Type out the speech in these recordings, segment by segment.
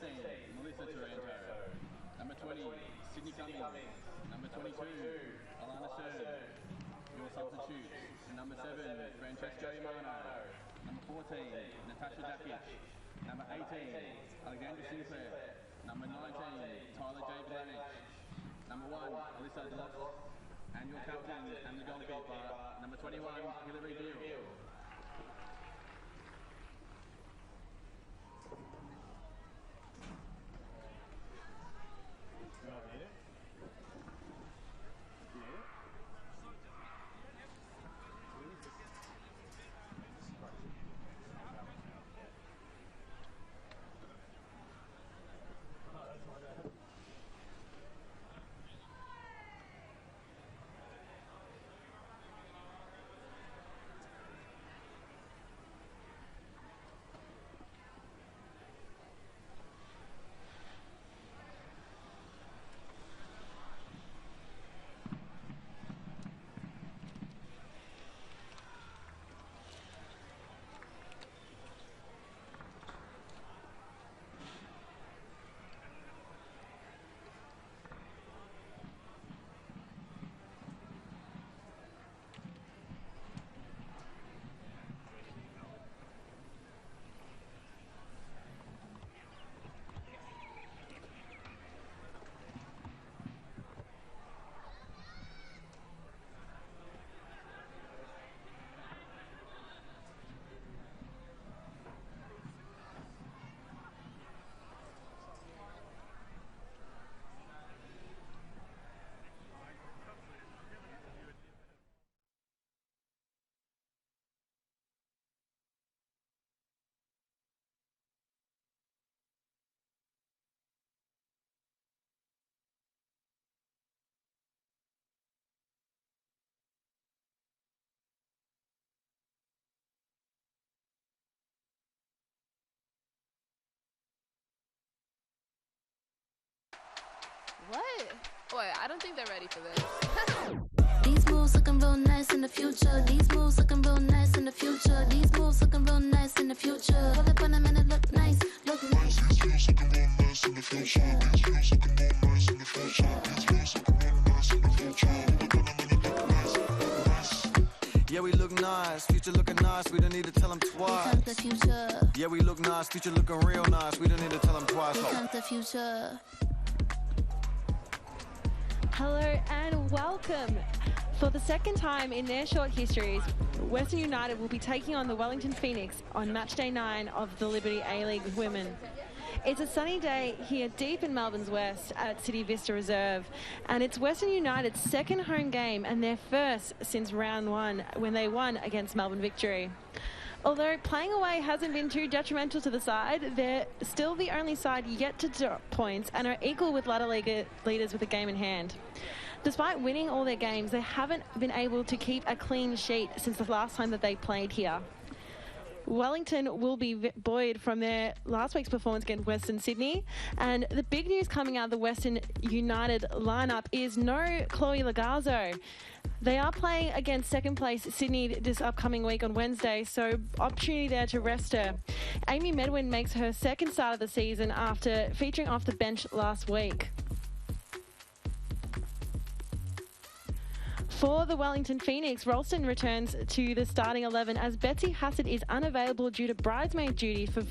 Melissa Taranto. Number 20, Sydney Cummings. Number 22, Alana Stern. Your substitutes. Number 7, Francesco Imano. Number 14, Natasha Dakic. Number 18, Alexandra Sinclair. Number 19, Tyler J. Blanich. Number 1, Alyssa Delos. And your captain and the goalkeeper, number 21, Hillary Beale. What? Boy, I don't think they're ready for this. These moves looking real nice in the future. These moves looking real nice in the future. These moves looking real nice in the future. Pull up on them and it look nice, look nice. These moves looking real nice in the future. These moves looking real nice in the future. These moves looking real nice in the future. Pull up on them and it look nice, nice. Yeah, we look nice, future looking nice, we don't need to tell them twice. Here comes the future. Yeah, we look nice, future looking real nice, we don't need to tell them twice. Here comes the future. Hello and welcome. For the second time in their short histories, Western United will be taking on the Wellington Phoenix on match day 9 of the Liberty A-League Women. It's a sunny day here deep in Melbourne's west at City Vista Reserve, and it's Western United's second home game and their first since round 1 when they won against Melbourne Victory. Although playing away hasn't been too detrimental to the side, they're still the only side yet to drop points and are equal with ladder leaders with a game in hand. Despite winning all their games, they haven't been able to keep a clean sheet since the last time that they played here. Wellington will be buoyed from their last week's performance against Western Sydney, and the big news coming out of the Western United lineup is no Chloe Lagazzo. They are playing against second place Sydney this upcoming week on Wednesday, so opportunity there to rest her. Amy Medwin makes her second start of the season after featuring off the bench last week. For the Wellington Phoenix, Ralston returns to the starting 11 as Betsy Hassett is unavailable due to bridesmaid duty for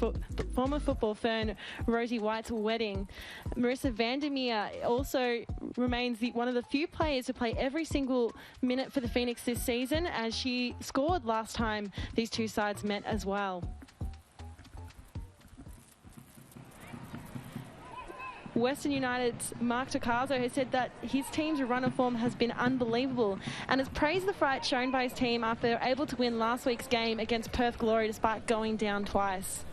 former football fern Rosie White's wedding. Marissa Vandermeer also remains one of the few players to play every single minute for the Phoenix this season, as she scored last time these two sides met as well. Western United's Mark Tocazo has said that his team's run of form has been unbelievable and has praised the fight shown by his team after they were able to win last week's game against Perth Glory despite going down twice.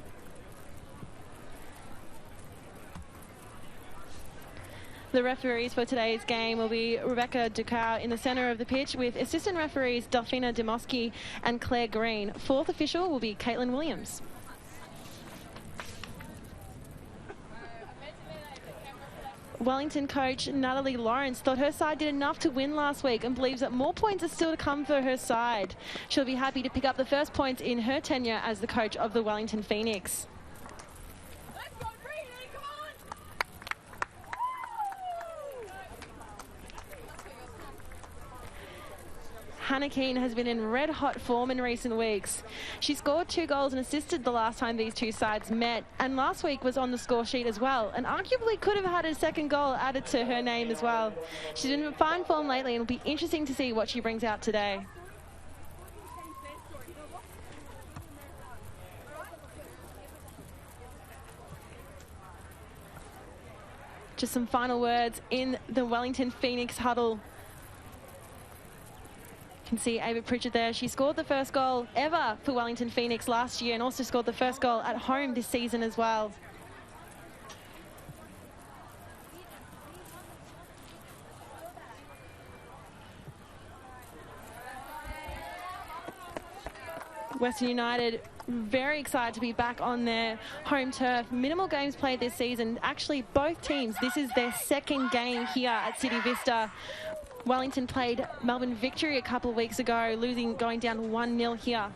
The referees for today's game will be Rebecca Ducow in the centre of the pitch with assistant referees Delphina Demoski and Claire Green. Fourth official will be Caitlin Williams. Wellington coach Natalie Lawrence thought her side did enough to win last week and believes that more points are still to come for her side. She'll be happy to pick up the first points in her tenure as the coach of the Wellington Phoenix. Let's go, Brady, come on! Hannah Keane has been in red-hot form in recent weeks. She scored 2 goals and assisted the last time these two sides met, and last week was on the score sheet as well, and arguably could have had a second goal added to her name as well. She's been in fine form lately, and it'll be interesting to see what she brings out today. Just some final words in the Wellington Phoenix huddle. You can see Ava Pritchard there. She scored the first goal ever for Wellington Phoenix last year and also scored the first goal at home this season as well. Western United very excited to be back on their home turf. Minimal games played this season. Actually, both teams, this is their second game here at City Vista. Wellington played Melbourne Victory a couple of weeks ago, going down 1-0 here.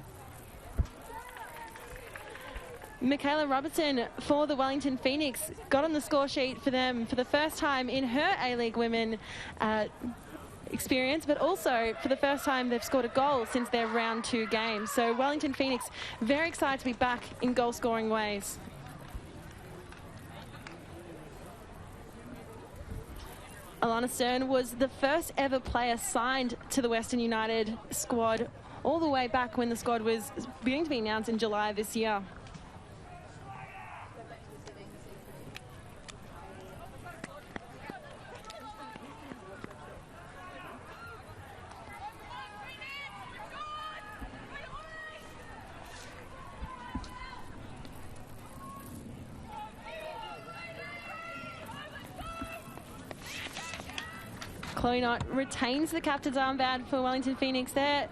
Michaela Robertson for the Wellington Phoenix got on the score sheet for them for the first time in her A-League Women experience, but also for the first time they've scored a goal since their round 2 game. So Wellington Phoenix very excited to be back in goal scoring ways. Alana Stern was the first ever player signed to the Western United squad all the way back when the squad was beginning to be announced in July this year. Chloe Knott retains the captain's armband for Wellington Phoenix. Their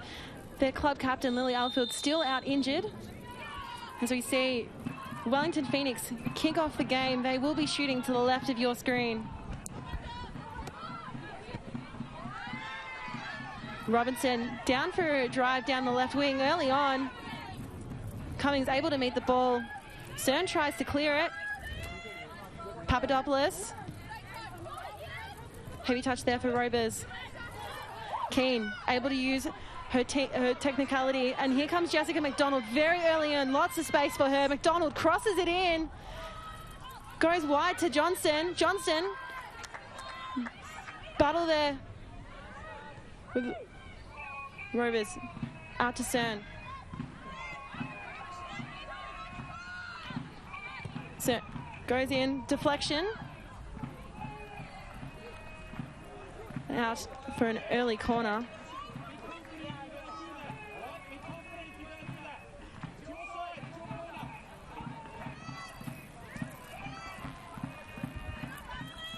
club captain, Lily Alfield, still out injured. As we see Wellington Phoenix kick off the game, they will be shooting to the left of your screen. Robinson down for a drive down the left wing early on. Cummings able to meet the ball. Stern tries to clear it. Papadopoulos. Heavy touch there for Robers. Keane able to use her technicality, and here comes Jessica McDonald very early on. Lots of space for her. McDonald crosses it in. Goes wide to Johnston. Johnston. Battle there with Robers. Out to Stern. So goes in. Deflection. Out for an early corner.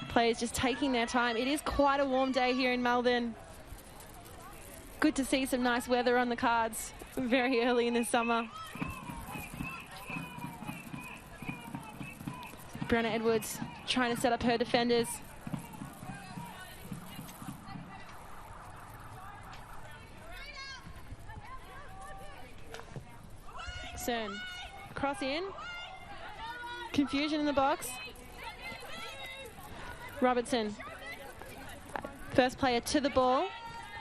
Players just taking their time. It is quite a warm day here in Melbourne. Good to see some nice weather on the cards very early in the summer. Brenna Edwards trying to set up her defenders. Stern. Cross in. Confusion in the box. Robertson. First player to the ball.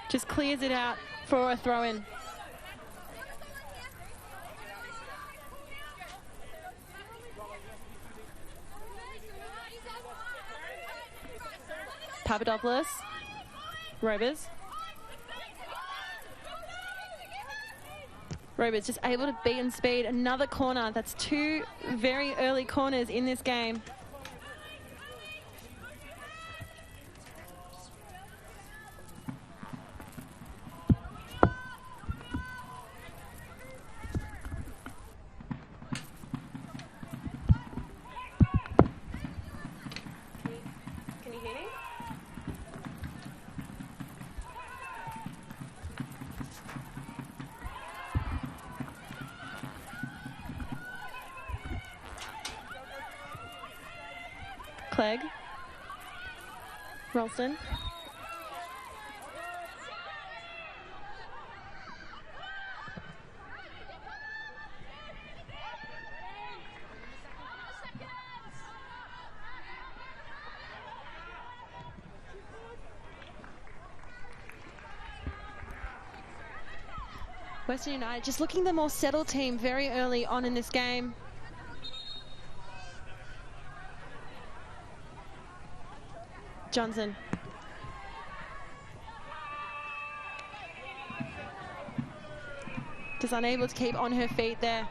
Just clears it out for a throw-in. Papadopoulos. Robers. Robers just able to beat and speed another corner. That's 2 very early corners in this game. Can you hear me? Clegg. Ralston. Western United just looking the more settled team very early on in this game. Johnson. Just unable to keep on her feet there.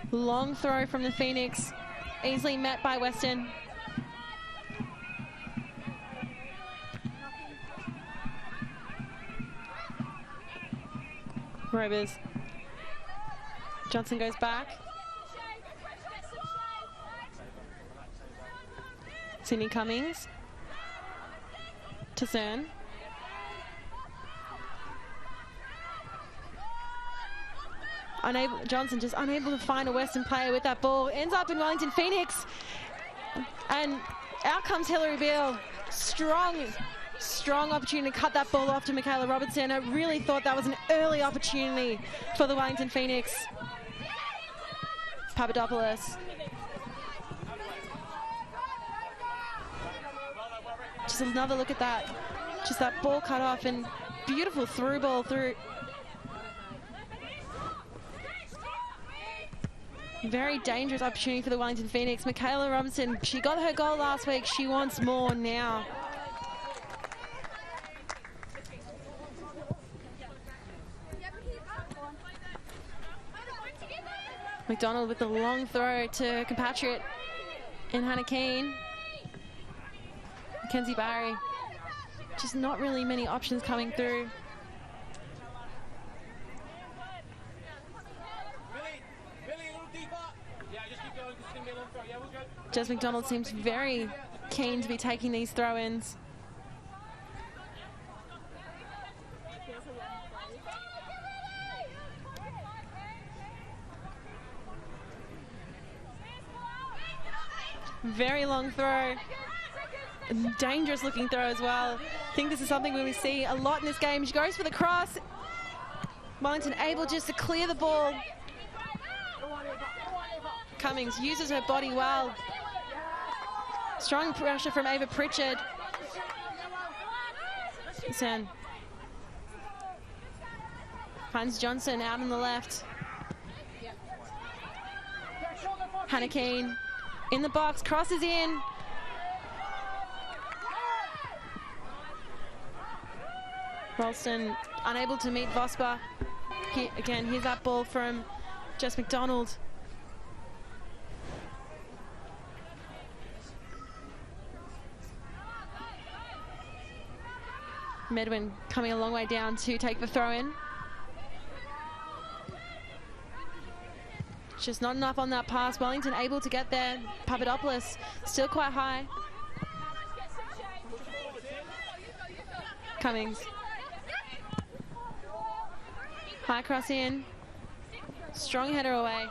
Long throw from the Phoenix, easily met by Western. Rovers. Johnson goes back. Sydney Cummings. To Cern. Johnson just unable to find a Western player with that ball. Ends up in Wellington Phoenix. And out comes Hillary Beale. Strong opportunity to cut that ball off to Michaela Robertson. I really thought that was an early opportunity for the Wellington Phoenix. Papadopoulos. Just another look at that. Just that ball cut off and beautiful through ball through. Very dangerous opportunity for the Wellington Phoenix. Michaela Robinson, she got her goal last week. She wants more now. McDonald with the long throw to compatriot in Hannah Keane. Mackenzie Barry. Just not really many options coming through. Jez McDonald seems very keen to be taking these throw-ins. Very long throw. Dangerous looking throw as well. I think this is something we see a lot in this game. She goes for the cross. Wellington able just to clear the ball. Cummings uses her body well. Strong pressure from Ava Pritchard. Sen finds Johnson out on the left. Hannah Keane in the box, crosses in. Ralston unable to meet Vosper. Again, here's that ball from Jess McDonald. Medwin coming a long way down to take the throw in. Just not enough on that pass. Wellington able to get there. Papadopoulos still quite high. Cummings. High cross in. Strong header away.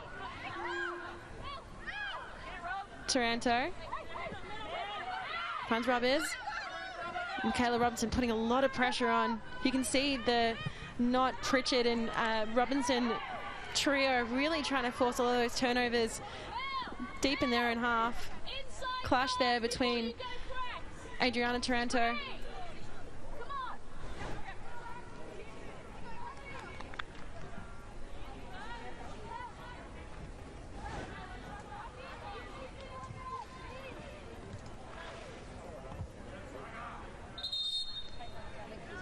Taranto. Finds Robbers. Michaela Robinson putting a lot of pressure on. You can see the Knott, Pritchard and Robinson trio really trying to force all of those turnovers deep in their own half. Clash there between Adriana Taranto.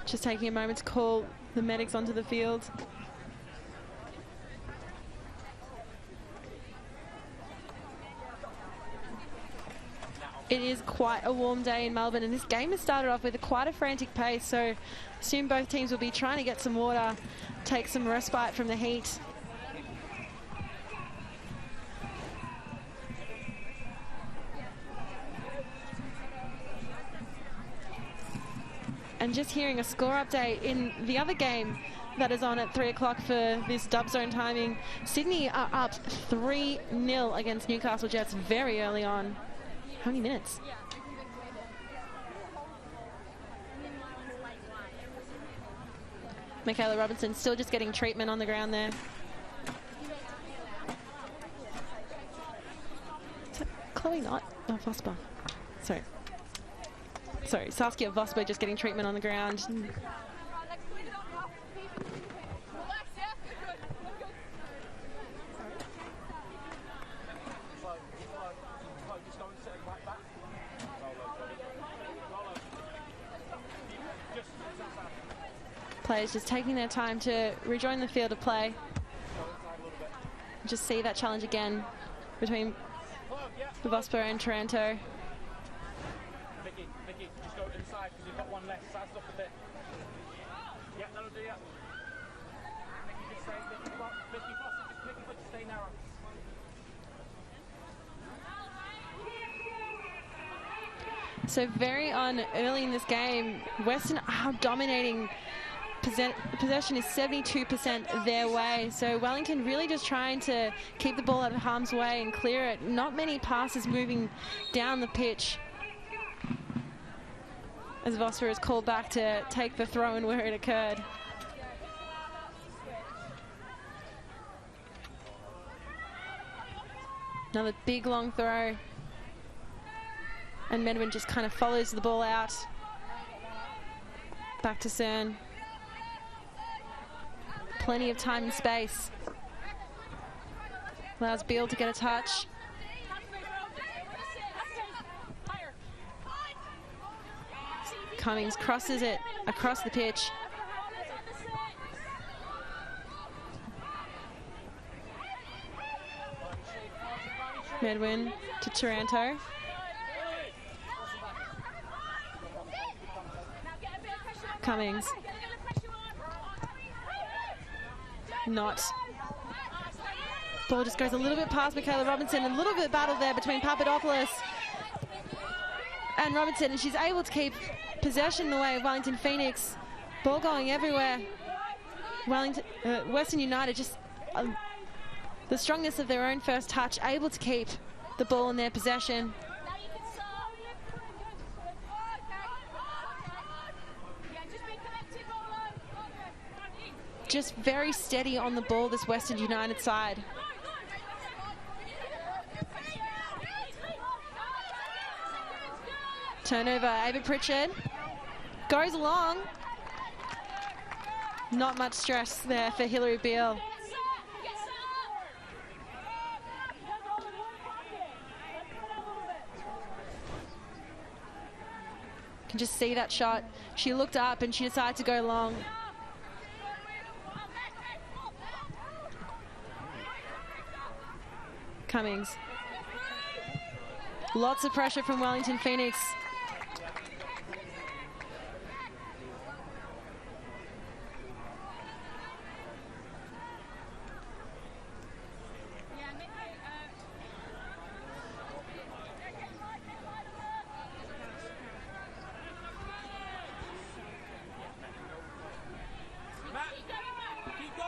Just taking a moment to call the medics onto the field. It is quite a warm day in Melbourne, and this game has started off with quite a frantic pace, so soon both teams will be trying to get some water, take some respite from the heat. And just hearing a score update in the other game that is on at 3 o'clock for this dub zone timing. Sydney are up 3-0 against Newcastle Jets very early on. How many minutes? Michaela Robinson still just getting treatment on the ground there. Chloe not? Oh, Vosper. Sorry, Saskia Vosper just getting treatment on the ground. Players just taking their time to rejoin the field of play. Just see that challenge again between Vosper and Taranto. Vicky, just go inside because you've got one less. Size up a bit. Yeah, that'll do ya. Vicky, just stay. Vicky Foster, just stay narrow. So very on early in this game, Western are dominating. Possession is 72% their way. So Wellington really just trying to keep the ball out of harm's way and clear it. Not many passes moving down the pitch. As Vosper is called back to take the throw in where it occurred. Another big long throw. And Medwin just kind of follows the ball out. Back to Cern. Plenty of time and space. Allows Beal to get a touch. Cummings crosses it across the pitch. Medwin to Taranto. Cummings. Not. Ball just goes a little bit past Michaela Robinson. A little bit battle there between Papadopoulos and Robinson, and she's able to keep possession the way of Wellington Phoenix. Ball going everywhere. Western United just the strongness of their own first touch, able to keep the ball in their possession. Just very steady on the ball, this Western United side. Turnover, Ava Pritchard goes along. Not much stress there for Hillary Beale. Can just see that shot. She looked up and she decided to go long. Cummings. Lots of pressure from Wellington Phoenix.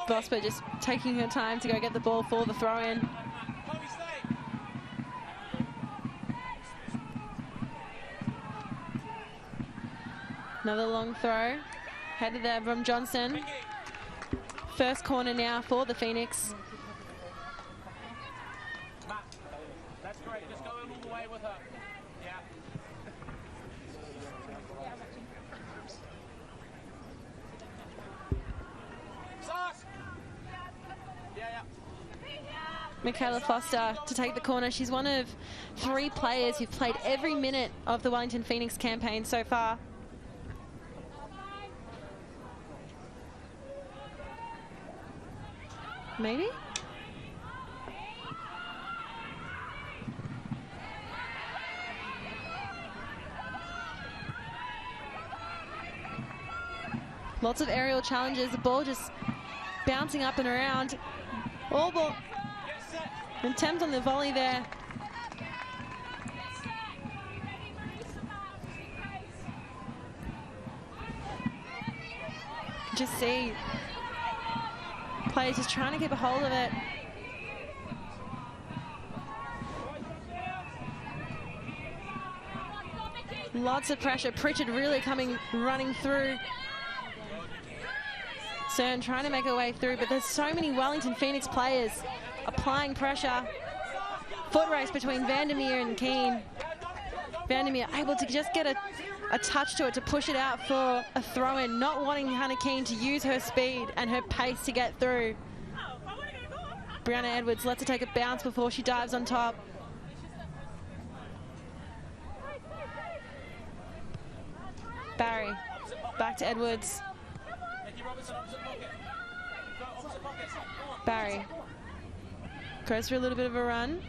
Vosper just taking her time to go get the ball for the throw-in. Another long throw. Headed there from Johnson. First corner now for the Phoenix. That's great. Just go all the way with her. Yeah. Michaela Foster to take the corner. She's one of 3 players who've played every minute of the Wellington Phoenix campaign so far. Maybe? Lots of aerial challenges. The ball just bouncing up and around. All ball. Attempt on the volley there. Just see players just trying to keep a hold of it. Lots of pressure. Pritchard really running through. Cern trying to make her way through, but there's so many Wellington Phoenix players applying pressure. Foot race between Vandermeer and Keane. Vandermeer able to just get a touch to it to push it out for a throw-in, not wanting Hannah Keane to use her speed and her pace to get through. Brianna Edwards lets her take a bounce before she dives on top. Barry, back to Edwards. Barry goes for a little bit of a run.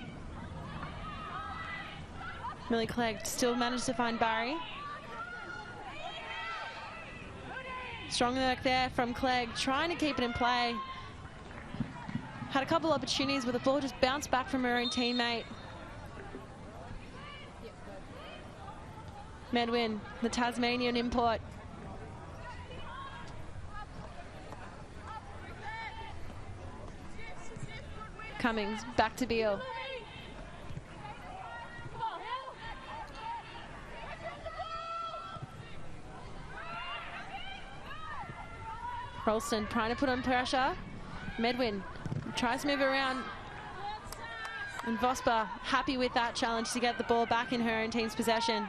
Millie Clegg still managed to find Barry. Strong work there from Clegg, trying to keep it in play. Had a couple opportunities where the ball just bounced back from her own teammate. Medwin, the Tasmanian import. Cummings, back to Beale. Ralston trying to put on pressure. Medwin tries to move around. And Vosper happy with that challenge to get the ball back in her own team's possession.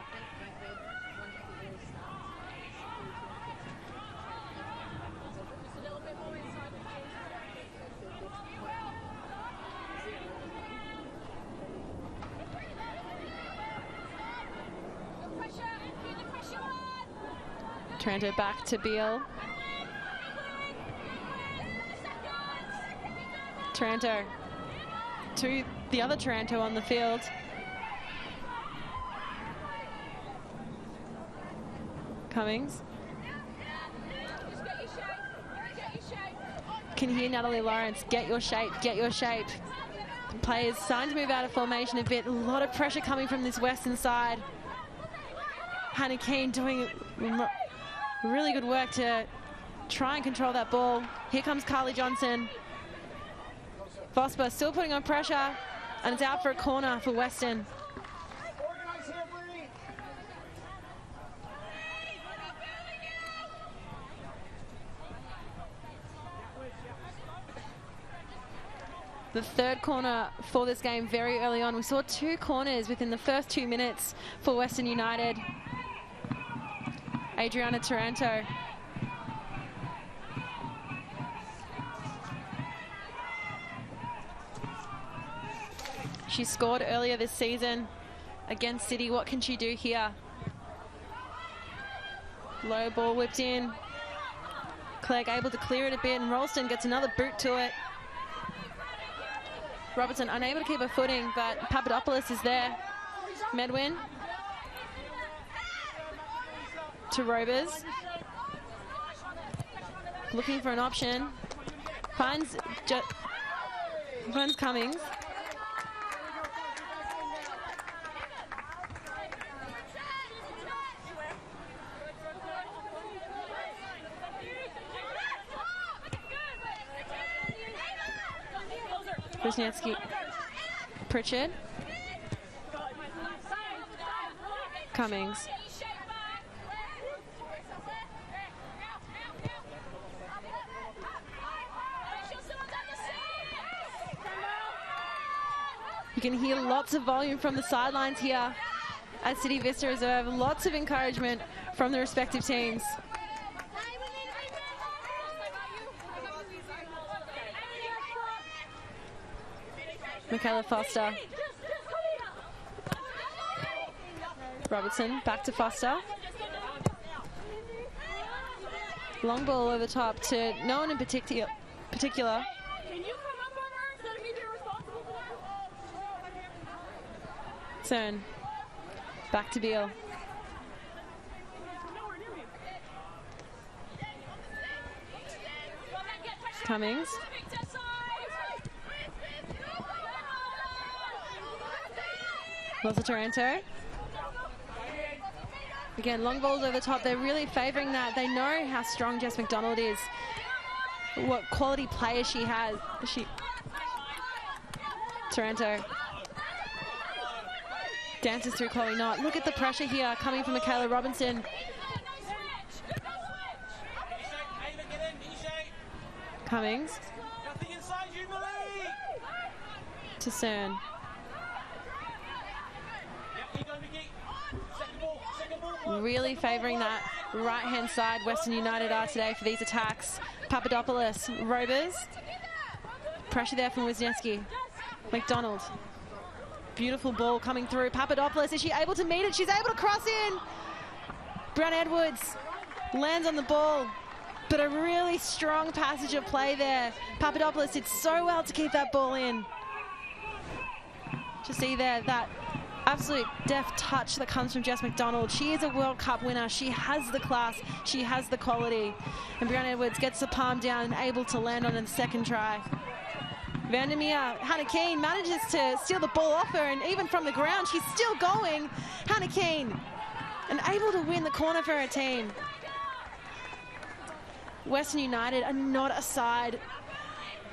Taranto back to Beale. Taranto to the other Taranto on the field. Cummings. Can hear Natalie Lawrence, get your shape, get your shape. Players starting to move out of formation a bit. A lot of pressure coming from this western side. Hannah Keane doing really good work to try and control that ball. Here comes Carly Johnson. Vosper still putting on pressure, and it's out for a corner for Western. The third corner for this game very early on. We saw 2 corners within the first 2 minutes for Western United. Adriana Taranto. She scored earlier this season against City. What can she do here? Low ball whipped in. Clegg able to clear it a bit, and Ralston gets another boot to it. Robertson unable to keep her footing, but Papadopoulos is there. Medwin to Robers. Looking for an option. Finds Cummings. Wisniewski, Pritchard, Cummings. You can hear lots of volume from the sidelines here at City Vista Reserve. Lots of encouragement from the respective teams. Michaela Foster. Robertson back to Foster. Long ball over top to no one in particular. Cern. Back to Beale. Cummings. Lost Taranto. Again, long balls over the top. They're really favouring that. They know how strong Jess McDonald is. What quality player she has. Taranto. Dances through Chloe Knott. Look at the pressure here coming from Michaela Robinson. Cummings. To Cern. Really favouring that right-hand side Western United are today for these attacks. Papadopoulos, Robers. Pressure there from Wisniewski. McDonald. Beautiful ball coming through. Papadopoulos, is she able to meet it? She's able to cross in. Brown Edwards lands on the ball, but a really strong passage of play there. Papadopoulos did so well to keep that ball in. To see there, that absolute deft touch that comes from Jess McDonald. She is a World Cup winner. She has the class. She has the quality. And Brown Edwards gets the palm down and able to land on the second try. Vandermeer, Hannah Keane manages to steal the ball off her, and even from the ground, she's still going. Hannah Keane, and able to win the corner for her team. Western United are not a side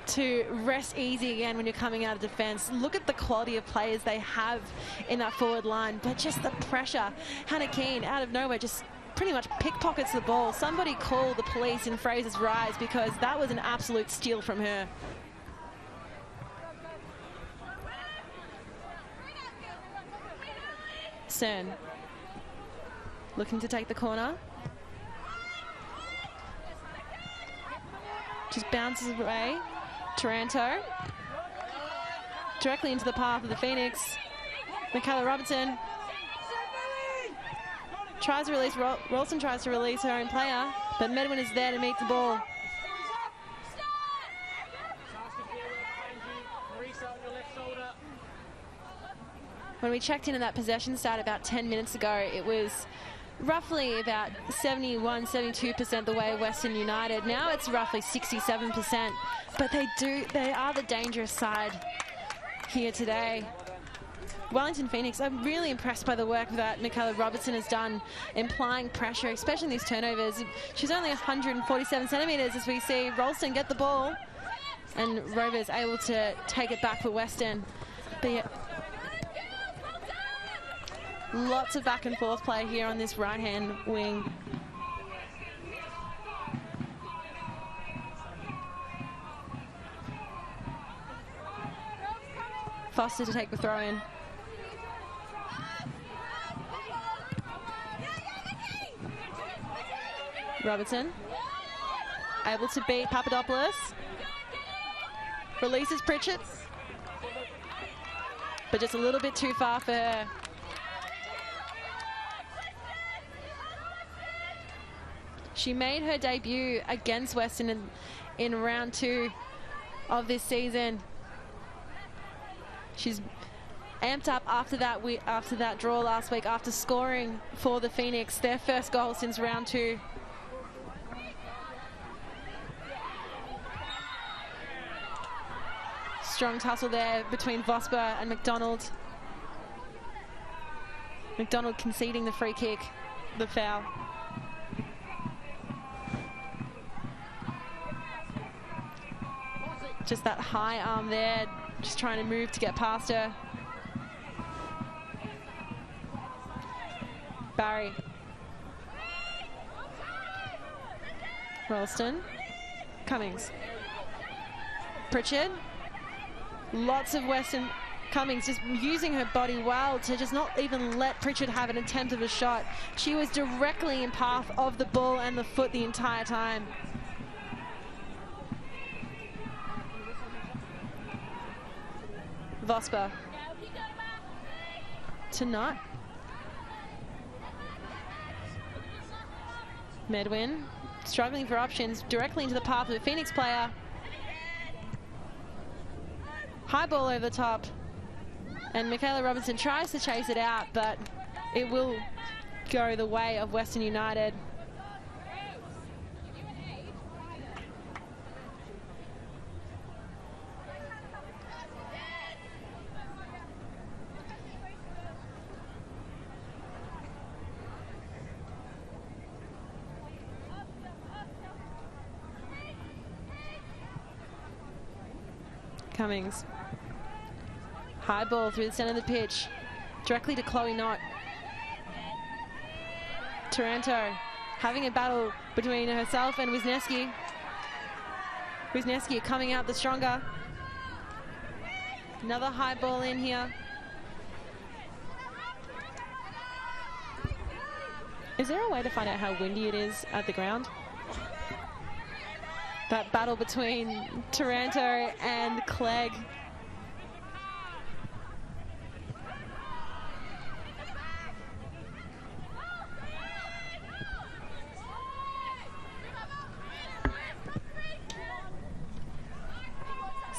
to rest easy again when you're coming out of defence. Look at the quality of players they have in that forward line, but just the pressure. Hannah Keane, out of nowhere, just pretty much pickpockets the ball. Somebody call the police in Fraser's Rise, because that was an absolute steal from her. Cern looking to take the corner. Just bounces away. Taranto directly into the path of the Phoenix. Michaela Robertson tries to release. Ralston tries to release her own player, but Medwin is there to meet the ball. When we checked into that possession stat about 10 minutes ago, it was roughly about 71, 72% the way Western United. Now it's roughly 67%, but they are the dangerous side here today. Wellington Phoenix, I'm really impressed by the work that Michaela Robertson has done, implying pressure, especially in these turnovers. She's only 147 centimetres as we see Ralston get the ball, and Rovers able to take it back for Western. But yeah, lots of back and forth play here on this right-hand wing. Foster to take the throw in. Robertson able to beat Papadopoulos. Releases Pritchett, but just a little bit too far for her. She made her debut against Western in round 2 of this season. She's amped up after that draw last week, after scoring for the Phoenix, their first goal since round 2. Strong tussle there between Vosper and McDonald. McDonald conceding the free kick, the foul. Just that high arm there, just trying to move to get past her. Barry. Ralston. Cummings. Pritchard. Lots of Western. Cummings just using her body well to just not even let Pritchard have an attempt of a shot. She was directly in path of the ball and the foot the entire time. Vosper to Nutt. Medwin struggling for options directly into the path of a Phoenix player. High ball over the top, and Michaela Robinson tries to chase it out, but it will go the way of Western United. Cummings. High ball through the centre of the pitch, directly to Chloe Knott. Taranto having a battle between herself and Wisniewski. Wisniewski coming out the stronger. Another high ball in here. Is there a way to find out how windy it is at the ground? That battle between Taranto and Clegg.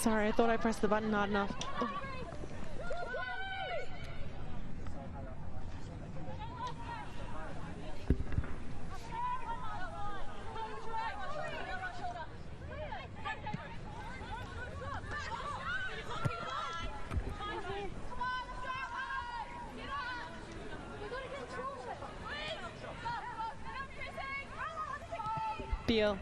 Sorry, I thought I pressed the button hard enough. Oh. Beal.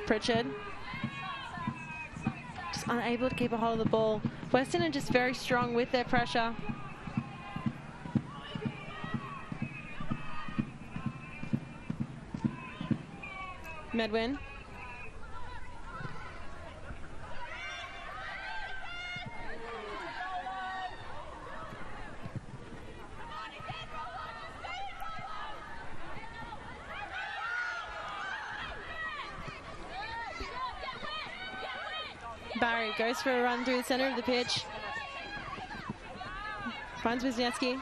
Pritchard. Just unable to keep a hold of the ball. Western are just very strong with their pressure. Medwin. Barry goes for a run through the center of the pitch. Finds Wisniewski.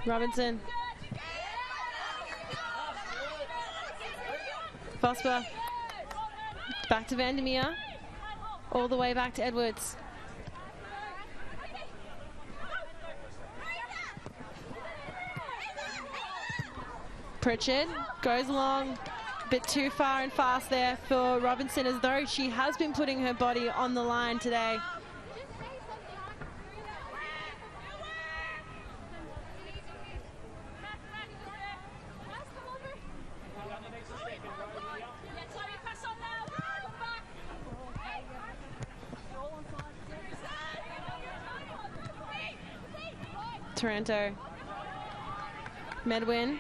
Robinson. Vosper. Back to Vandermeer. All the way back to Edwards. Pritchard goes along a bit too far and fast there for Robinson, as though she has been putting her body on the line today. Taranto. Medwin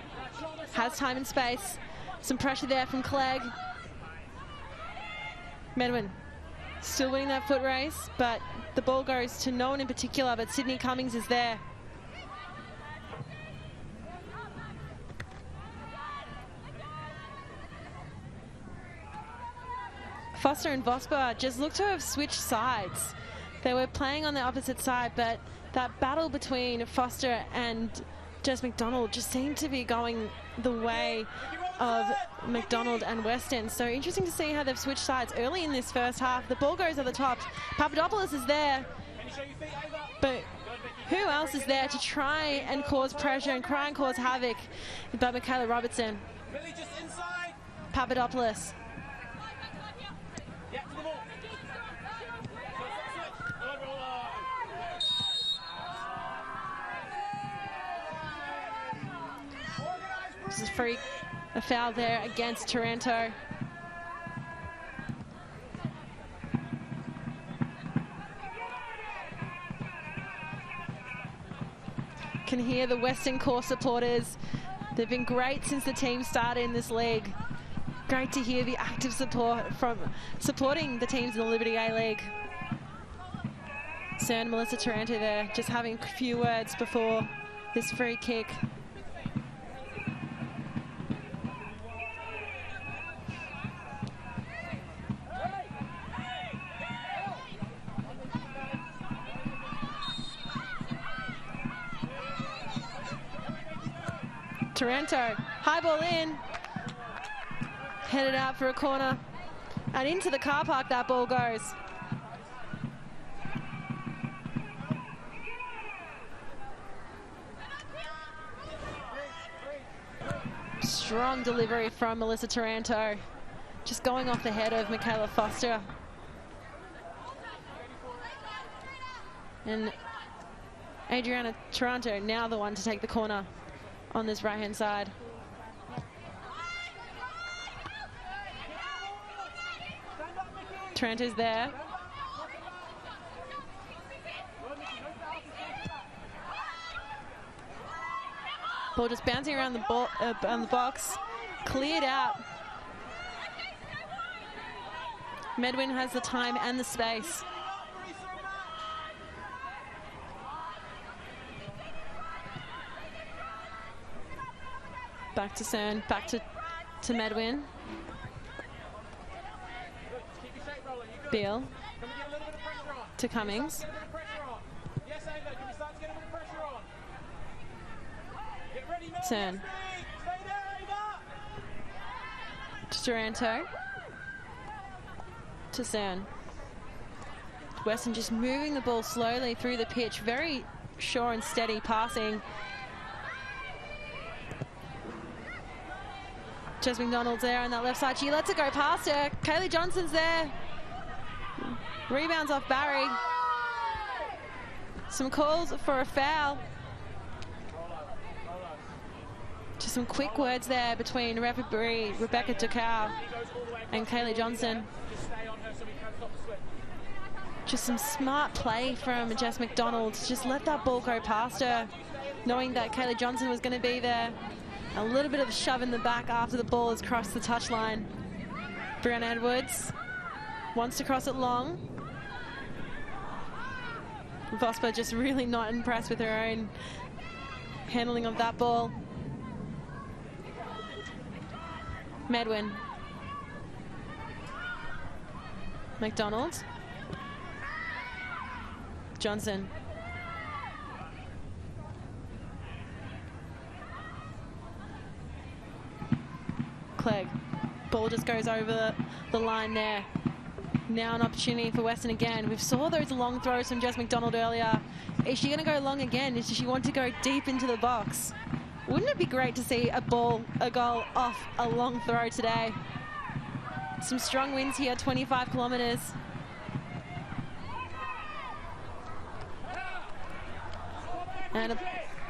has time and space. Some pressure there from Clegg. Medwin still winning that foot race, but the ball goes to no one in particular, but Sydney Cummings is there. Foster and Vosper just look to have switched sides. They were playing on the opposite side, but that battle between Foster and Jess McDonald just seemed to be going the way of McDonald and Weston. So interesting to see how they've switched sides early in this first half. The ball goes at the top. Papadopoulos is there, but who else is there to try and cause pressure and try and cause havoc but Michaela Robertson? Papadopoulos. This is a foul there against Taranto. Can hear the Western Core supporters. They've been great since the team started in this league. Great to hear the active support from supporting the teams in the Liberty A-League. Sir and Melissa Taranto there, just having a few words before this free kick. Taranto, high ball in, headed out for a corner, and into the car park that ball goes. strong delivery from Melissa Taranto. Just going off the head of Michaela Foster. And Adriana Taranto now the one to take the corner on this right-hand side. Taranto's there. Ball just bouncing around the ball on the box, cleared out. Medwin has the time and the space. Back to Cern, back to Medwin. Beal to Cummings. Cern to Taranto to Cern. Western just moving the ball slowly through the pitch, very sure and steady passing. Jess McDonald's there on that left side. She lets it go past her. Kaylee Johnson's there. Rebounds off Barry. Some calls for a foul. Just some quick words there between referee Rebecca Ducow and Kaylee Johnson. Just some smart play from Jess McDonald. Just let that ball go past her, knowing that Kaylee Johnson was going to be there. A little bit of a shove in the back after the ball has crossed the touchline. Brianna Edwards wants to cross it long. Vosper just really not impressed with her own handling of that ball. Medwin. McDonald. Johnson. Clegg. Ball just goes over the line there. Now an opportunity for Western again. We saw those long throws from Jess McDonald earlier. Is she going to go long again? Does she want to go deep into the box? Wouldn't it be great to see a goal off a long throw today? Some strong winds here, 25 kilometres. And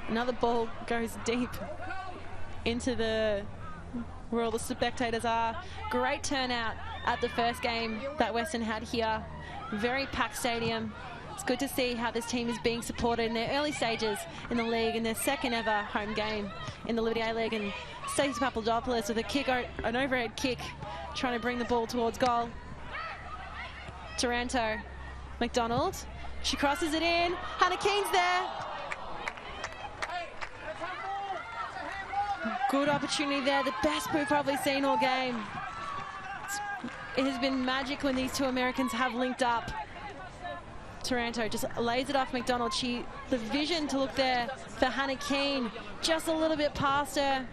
another ball goes deep into where all the spectators are. Great turnout at the first game that Western had here. Very packed stadium. It's good to see how this team is being supported in their early stages in the league, in their second ever home game in the Liberty A-League. And Stacey Papadopoulos with an overhead kick, trying to bring the ball towards goal. Taranto, McDonald, she crosses it in. Hannah Keen's there. Good opportunity there, the best we've probably seen all game. It has been magic when these two Americans have linked up. Taranto just lays it off McDonald. The vision to look there for Hannah Keen, just a little bit past her.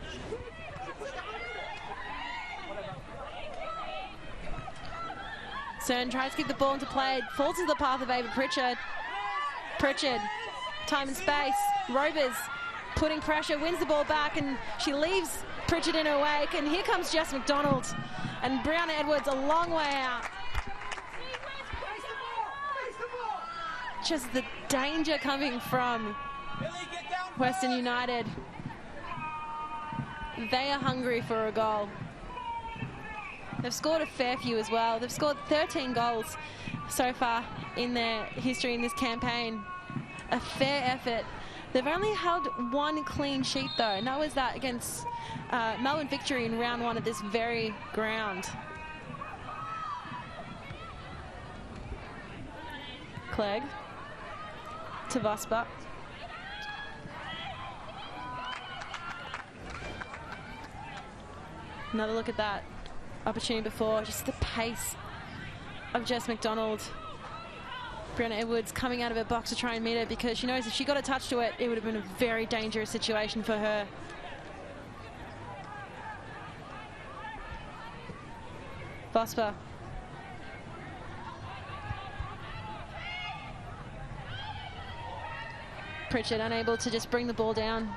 Cern tries to keep the ball into play, falls into the path of Ava Pritchard. Pritchard, time and space, Rovers putting pressure, wins the ball back, and she leaves Pritchard in her wake. And here comes Jess McDonald and Brianna Edwards a long way out. Just the danger coming from Western United. They are hungry for a goal. They've scored a fair few as well. They've scored 13 goals so far in their history in this campaign. A fair effort. They've only held one clean sheet though, and that was that against Melbourne Victory in round one at this very ground. Clegg to Vosper. Another look at that opportunity before, just the pace of Jess McDonald. Brianna Edwards coming out of her box to try and meet her because she knows if she got a touch to it, it would have been a very dangerous situation for her. Vosper. Pritchard unable to just bring the ball down.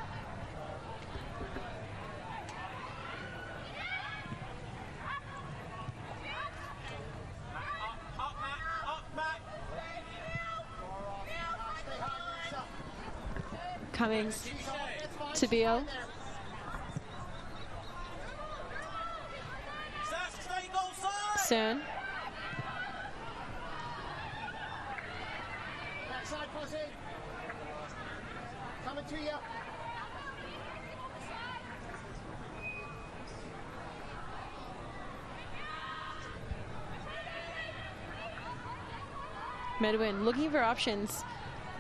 Cummings to Beal. Cern. Coming to you. Medwin looking for options.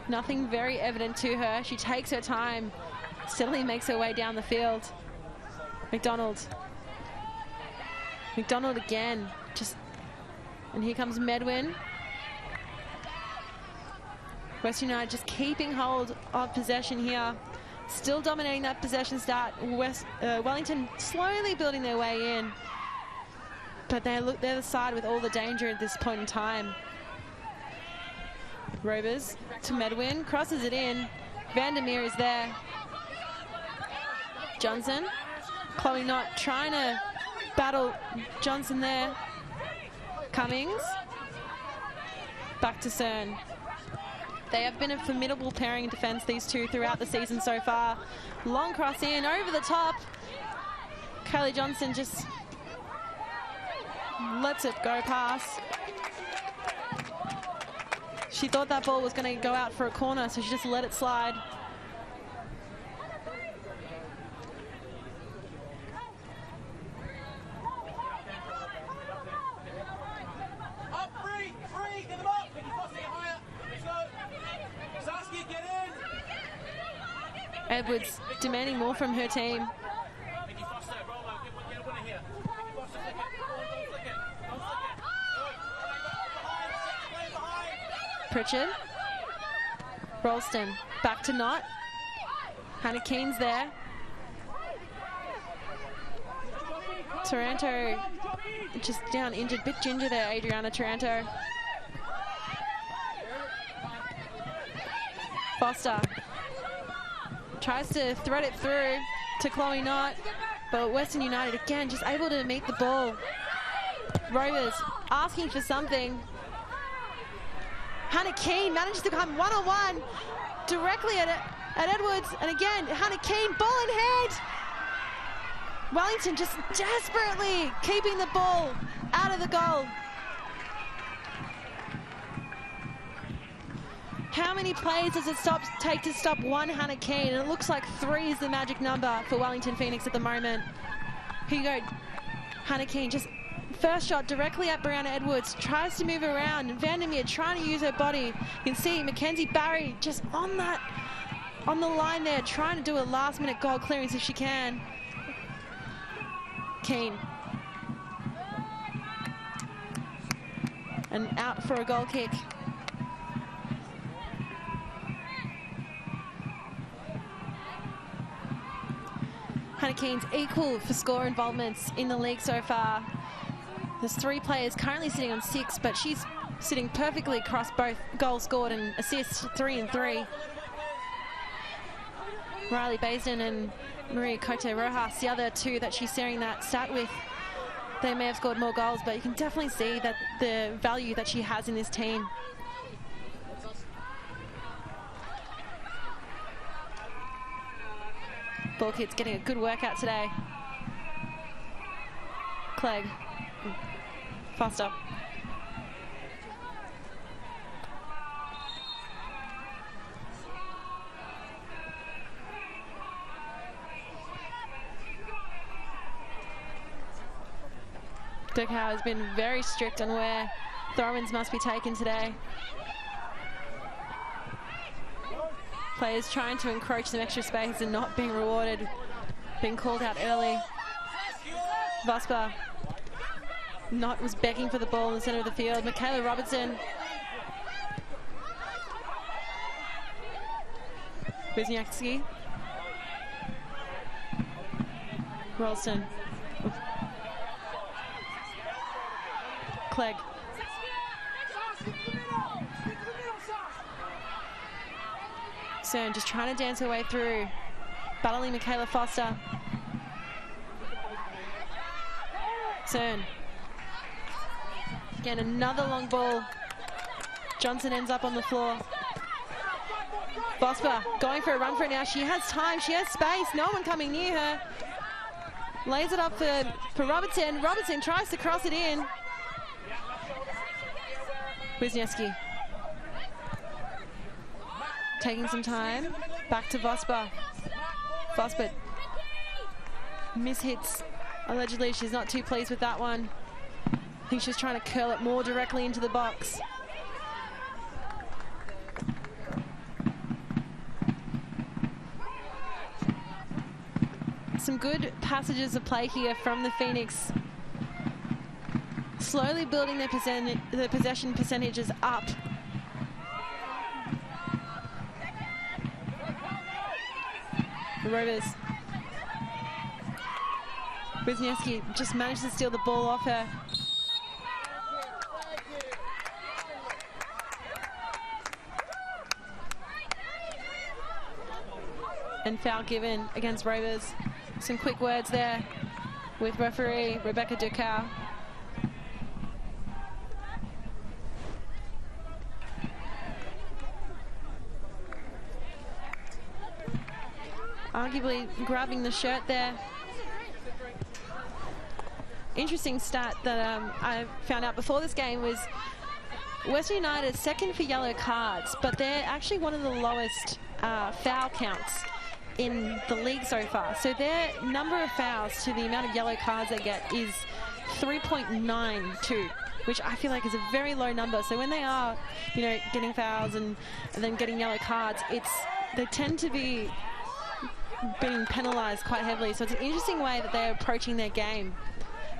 Nothing very evident to her. She takes her time, steadily makes her way down the field. McDonald. McDonald again. And here comes Medwin. Western United just keeping hold of possession here. Still dominating that possession start. Wellington slowly building their way in. But they're the side with all the danger at this point in time. Rovers to Medwin, crosses it in. Vandermeer is there. Johnson. Chloe Knott trying to battle Johnson there. Cummings. Back to Cern. They have been a formidable pairing in defence, these two, throughout the season so far. Long cross in, over the top. Kaylee Johnson just lets it go past. She thought that ball was going to go out for a corner, so she just let it slide. Up, free, get them up. Get higher. Let's go. Saskia, get in. Edwards demanding more from her team. Pritchard. Ralston back to Knott. Hannah Keen's there. Taranto just down injured, bit ginger there, Adriana Taranto. Foster tries to thread it through to Chloe Knott, but Western United again just able to meet the ball. Rovers asking for something. Hannah Keen manages to come one-on-one directly at Edwards, and again, Hannah Keen, ball in hand. Wellington just desperately keeping the ball out of the goal. How many plays does it take to stop one Hannah Keen? And it looks like 3 is the magic number for Wellington Phoenix at the moment. Here you go, Hannah Keen just first shot directly at Brianna Edwards, tries to move around. Vandermeer trying to use her body. You can see Mackenzie Barry just on the line there, trying to do a last-minute goal clearance if she can. Keen. And out for a goal kick. Hannah Keen's equal for score involvements in the league so far. There's 3 players currently sitting on 6, but she's sitting perfectly across both goals scored and assists, 3 and 3. Riley Baisden and Maria Cote Rojas, the other 2 that she's sharing that stat with, they may have scored more goals, but you can definitely see that the value that she has in this team. Ball kid's getting a good workout today. Clegg. Foster. Dirk Howe has been very strict on where throw-ins must be taken today. Players trying to encroach some extra space and not being rewarded, being called out early. Vosper. Knott was begging for the ball in the centre of the field. Michaela Robertson. Wisniewski. Ralston. Clegg. Cern just trying to dance her way through. Battling Michaela Foster. Cern. Again, another long ball. Johnson ends up on the floor. Vosper going for a run for it now. She has time, she has space, no one coming near her. Lays it up for Robertson. Robertson tries to cross it in. Wisniewski taking some time. Back to Vosper. Vosper mishits. Allegedly, she's not too pleased with that one. I think she's trying to curl it more directly into the box. Some good passages of play here from the Phoenix. Slowly building their possession percentages up. The Rovers. Wisniewski just managed to steal the ball off her. And foul given against Rovers. Some quick words there with referee Rebecca Ducal. Arguably grabbing the shirt there. Interesting stat that I found out before this game was Western United second for yellow cards, but they're actually one of the lowest foul counts in the league so far. So their number of fouls to the amount of yellow cards they get is 3.92, which I feel like is a very low number. So when they are, you know, getting fouls and then getting yellow cards, they tend to be being penalised quite heavily. So it's an interesting way that they're approaching their game.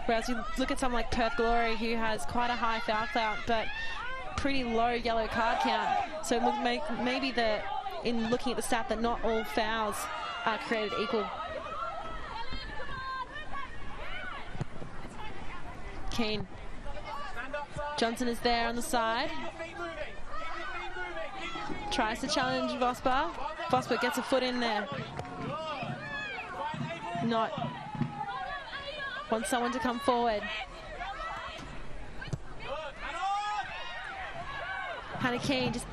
Whereas you look at someone like Perth Glory, who has quite a high foul count, but pretty low yellow card count. So it would make maybe in looking at the stat that not all fouls are created equal. Keane. Johnson is there on the side. Tries to challenge Vosper. Vosper gets a foot in there. Not. Wants someone to come forward. Hannah Keane just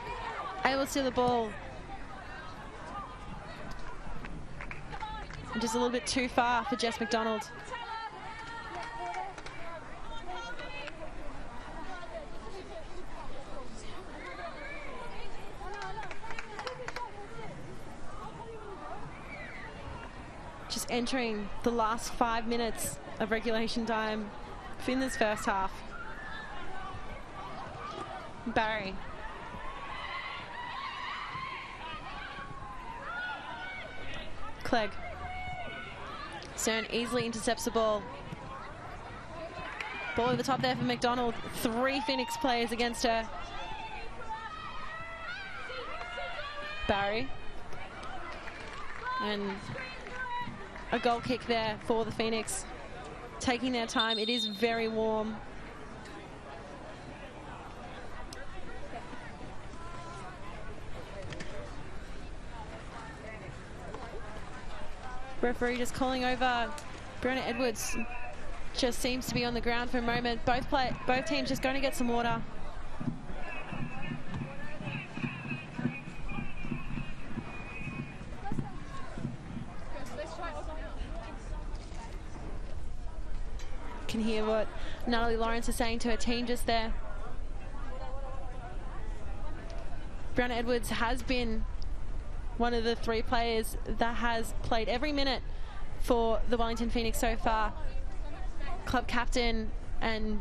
able to steal the ball. And just a little bit too far for Jess McDonald. Just entering the last 5 minutes of regulation time in this first half. Barry. Clegg. Stern easily intercepts the ball. Ball over the top there for McDonald. 3 Phoenix players against her. Barry. And a goal kick there for the Phoenix. Taking their time. It is very warm. Referee just calling over. Brianna Edwards just seems to be on the ground for a moment. Both teams just going to get some water. Can hear what Natalie Lawrence is saying to her team just there. Brianna Edwards has been one of the 3 players that has played every minute for the Wellington Phoenix so far. Club captain and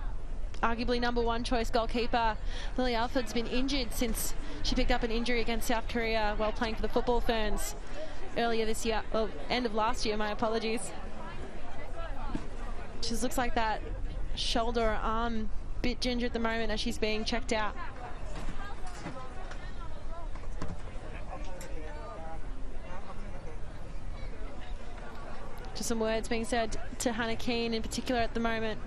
arguably #1 choice goalkeeper Lily Alford's been injured since she picked up an injury against South Korea while playing for the Football Ferns earlier this year, well, end of last year, my apologies. Just looks like that shoulder or arm bit ginger at the moment as she's being checked out. Just some words being said to Hannah Keane in particular at the moment.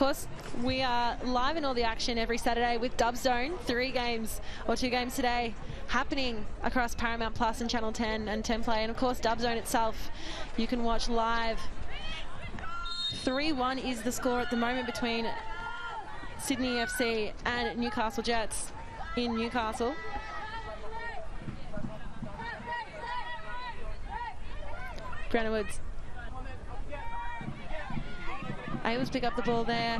course, we are live in all the action every Saturday with Dub Zone. 2 games today happening across Paramount Plus and Channel 10 and 10 Play. And of course, Dub Zone itself, you can watch live. 3-1 is the score at the moment between Sydney FC and Newcastle Jets in Newcastle. Brianna Woods able to pick up the ball there.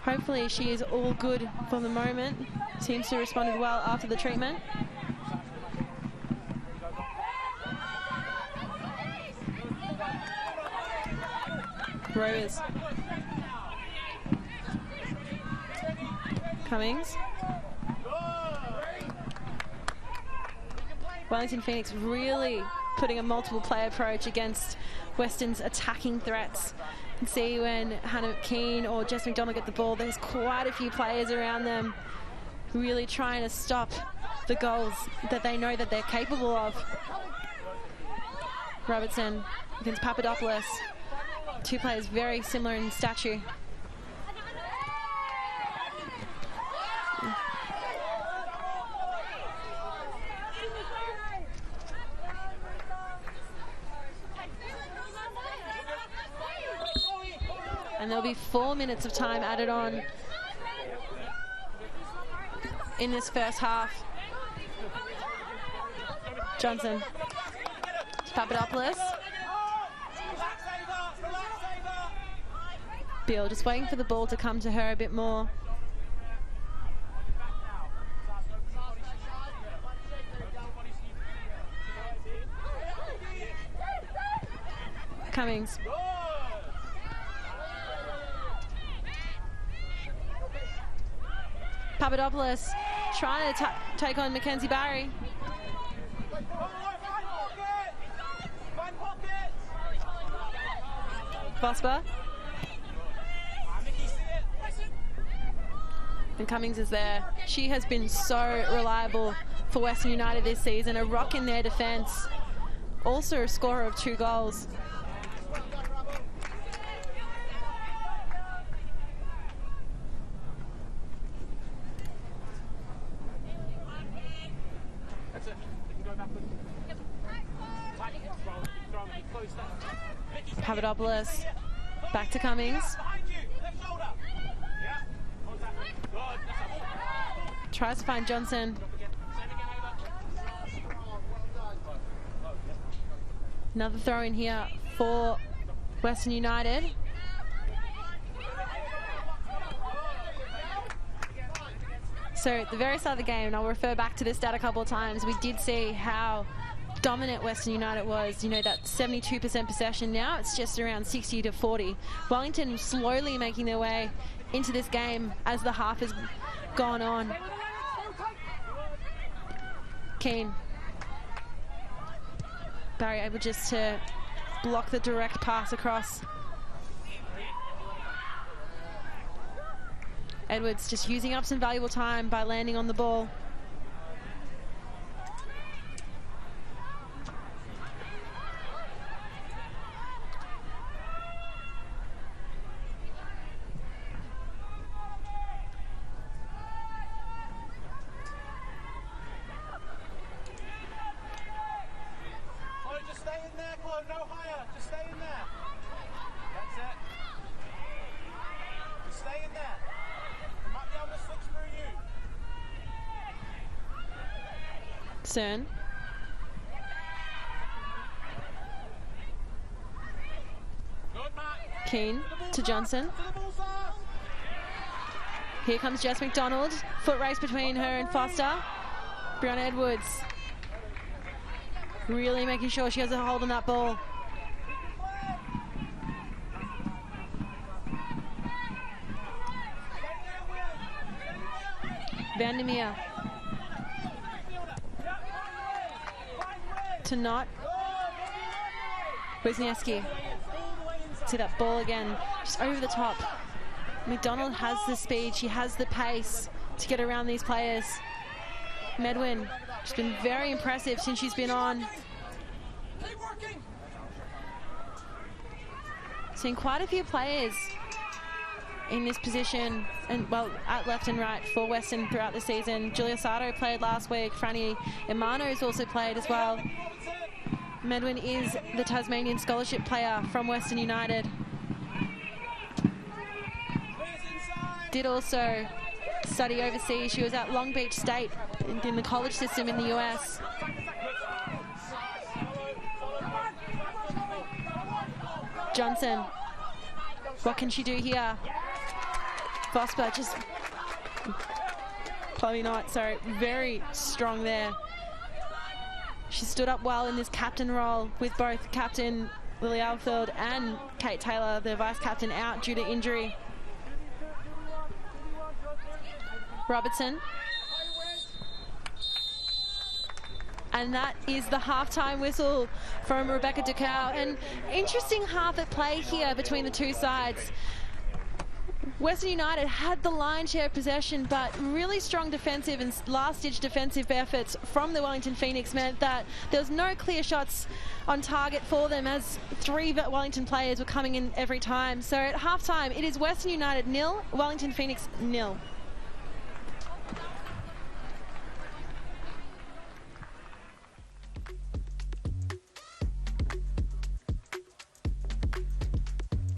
Hopefully she is all good for the moment. Seems to have responded well after the treatment. Rovers. Cummings. Wellington Phoenix really putting a multiple play approach against Western's attacking threats. You can see when Hannah Keane or Jess McDonald get the ball, there's quite a few players around them really trying to stop the goals that they know that they're capable of. Robertson against Papadopoulos. 2 players very similar in stature. And there'll be 4 minutes of time added on in this first half. Johnson. Papadopoulos. Beale just waiting for the ball to come to her a bit more. Cummings. Papadopoulos trying to take on Mackenzie Barry. Vosper. And Cummings is there. She has been so reliable for Western United this season. A rock in their defence. Also a scorer of 2 goals. Papadopoulos, back to Cummings. Tries to find Johnson. Another throw in here for Western United. So at the very start of the game, and I'll refer back to this stat a couple of times, we did see how dominant Western United was. You know, that 72% possession. Now it's just around 60 to 40. Wellington slowly making their way into this game as the half has gone on. Keane. Barry able just to block the direct pass across. Edwards just using up some valuable time by landing on the ball. Cern. Keane to Johnson. Here comes Jess McDonald. Foot race between her and Foster. Brianna Edwards. Really making sure she has a hold on that ball. Vandermeer. To Knott. Wisniewski. See that ball again, just over the top. McDonald has the speed, she has the pace to get around these players. Medwin, she's been very impressive since she's been on. Seeing quite a few players in this position, and well, at left and right for Western throughout the season. Julia Sato played last week. Franny Imano's also played as well. Medwin is the Tasmanian scholarship player from Western United. Did also study overseas. She was at Long Beach State in the college system in the US. Johnson, what can she do here? Vosper just, probably not, sorry, very strong there. She stood up well in this captain role with both captain Lily Alfield and Kate Taylor, the vice captain, out due to injury. Robertson. And that is the halftime whistle from Rebecca Ducow. An interesting half at play here between the two sides. Western United had the lion's share of possession, but really strong defensive and last-ditch defensive efforts from the Wellington Phoenix meant that there was no clear shots on target for them, as 3 Wellington players were coming in every time. So at halftime, it is Western United 0, Wellington Phoenix 0.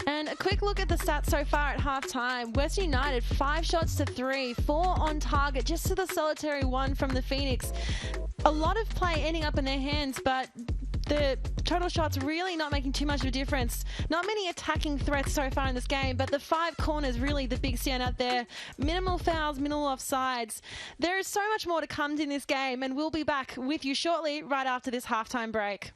And a quick look at the stats so far at halftime. Western United 5 shots to 3, 4 on target, just to the solitary 1 from the Phoenix. A lot of play ending up in their hands, but the total shots really not making too much of a difference. Not many attacking threats so far in this game, but the 5 corners really the big standout there. Minimal fouls, minimal offsides. There is so much more to come in this game, and we'll be back with you shortly right after this halftime break.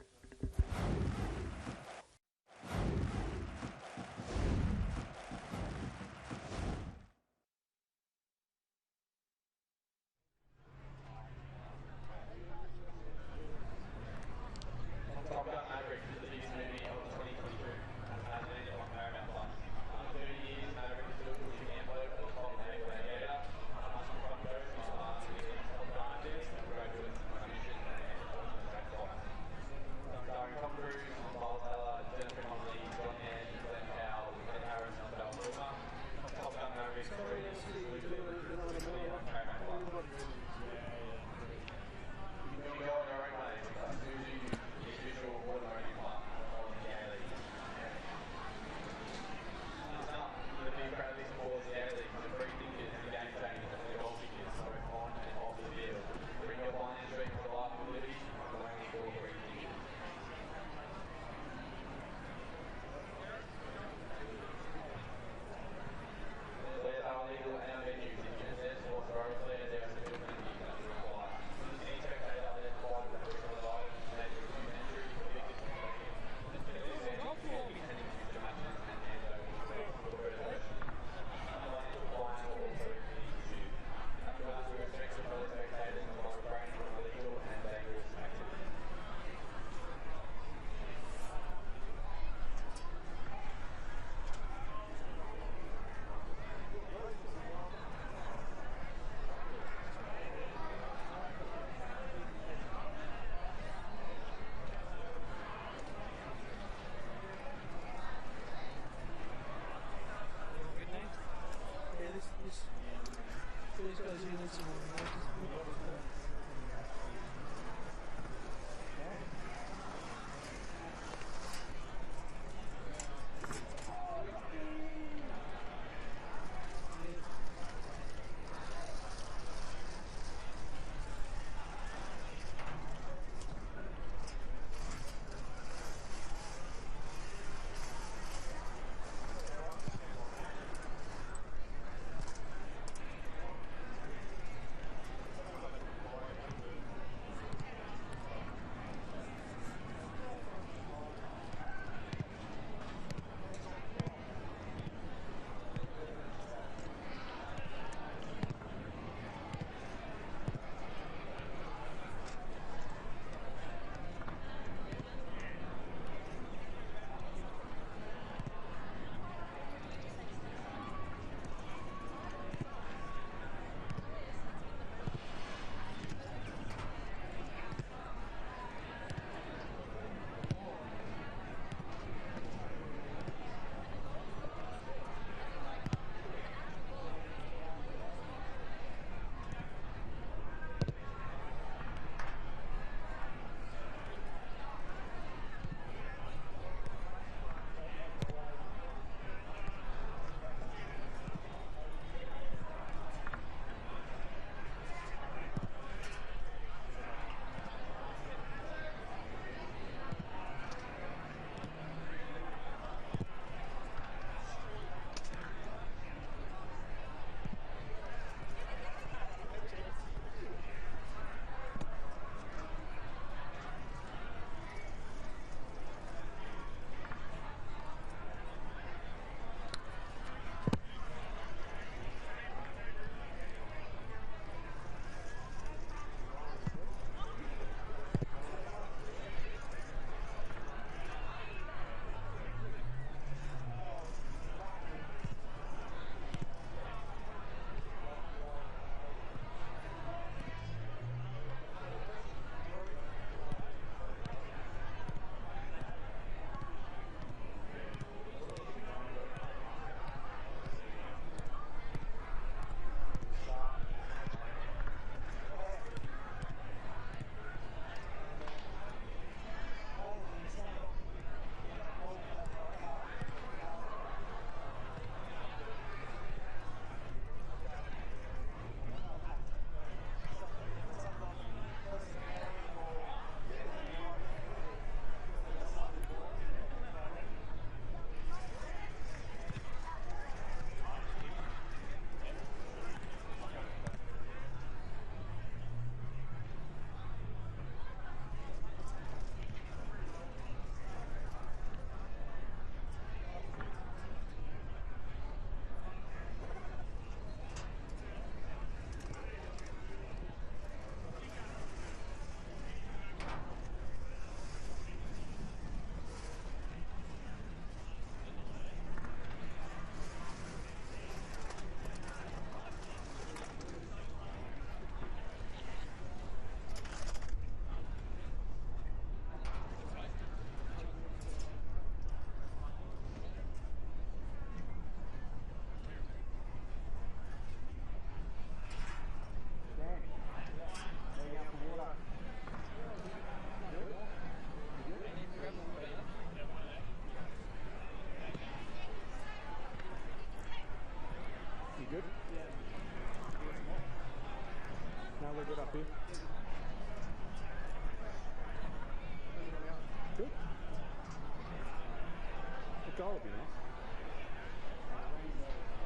goal would be nice.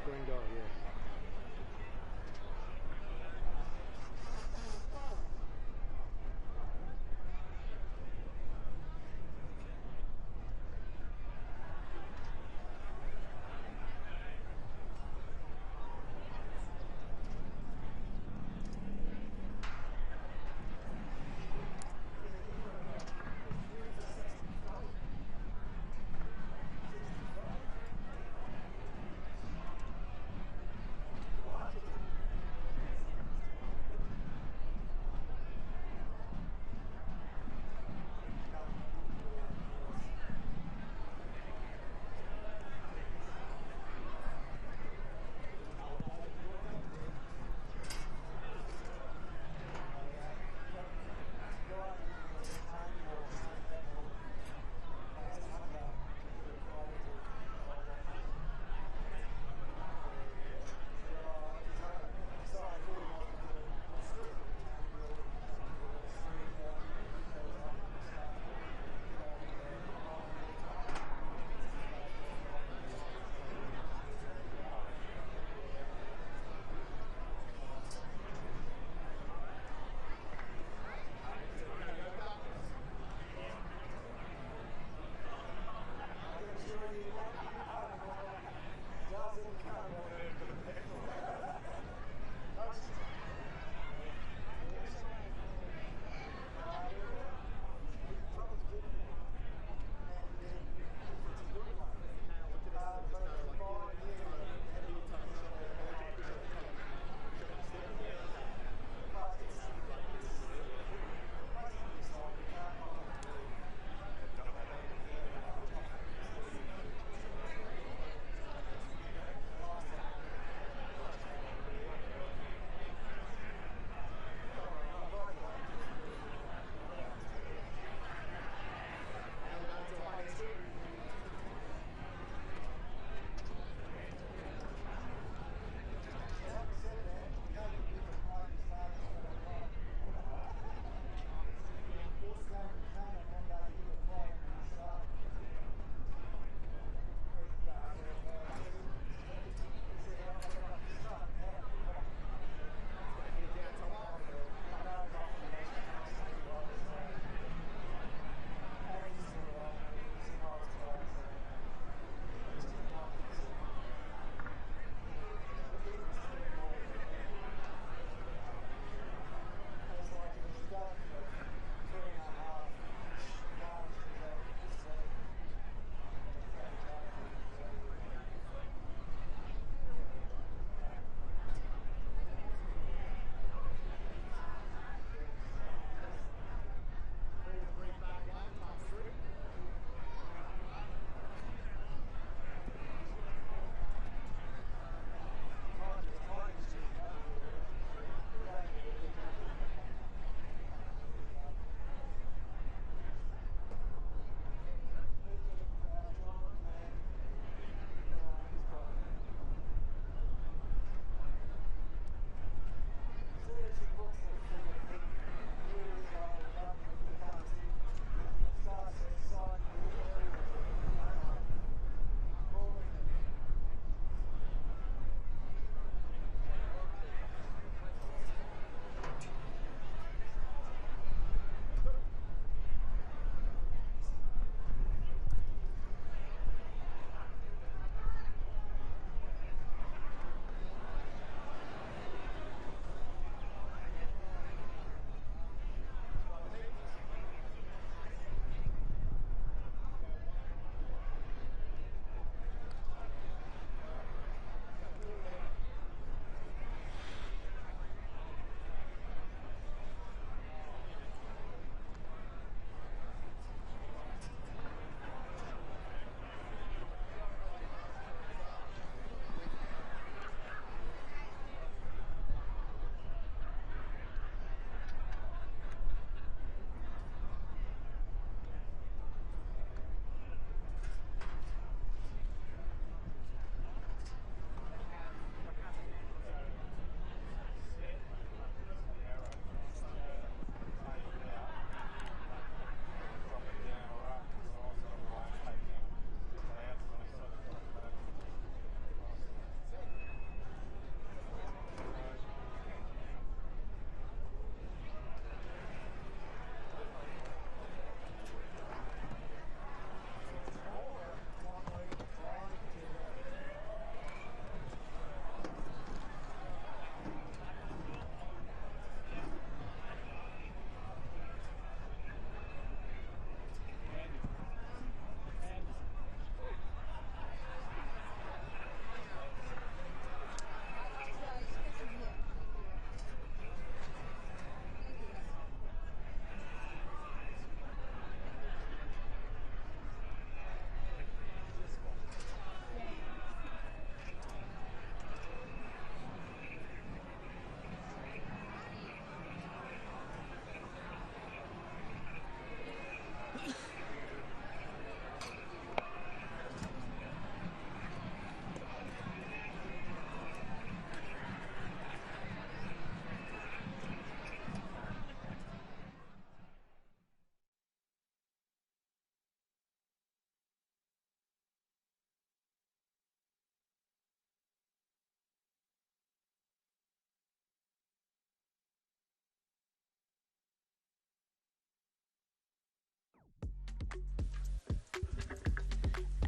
Green goal, yeah.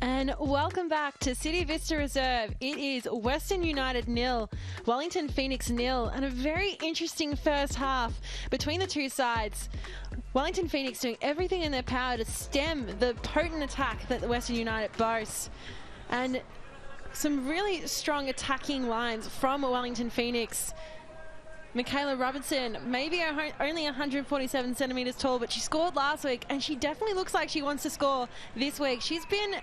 And welcome back to City Vista Reserve. It is Western United 0, Wellington Phoenix 0, and a very interesting first half between the two sides. Wellington Phoenix doing everything in their power to stem the potent attack that the Western United boasts. And some really strong attacking lines from Wellington Phoenix. Michaela Robertson, maybe only 147 centimetres tall, but she scored last week, and she definitely looks like she wants to score this week. She's been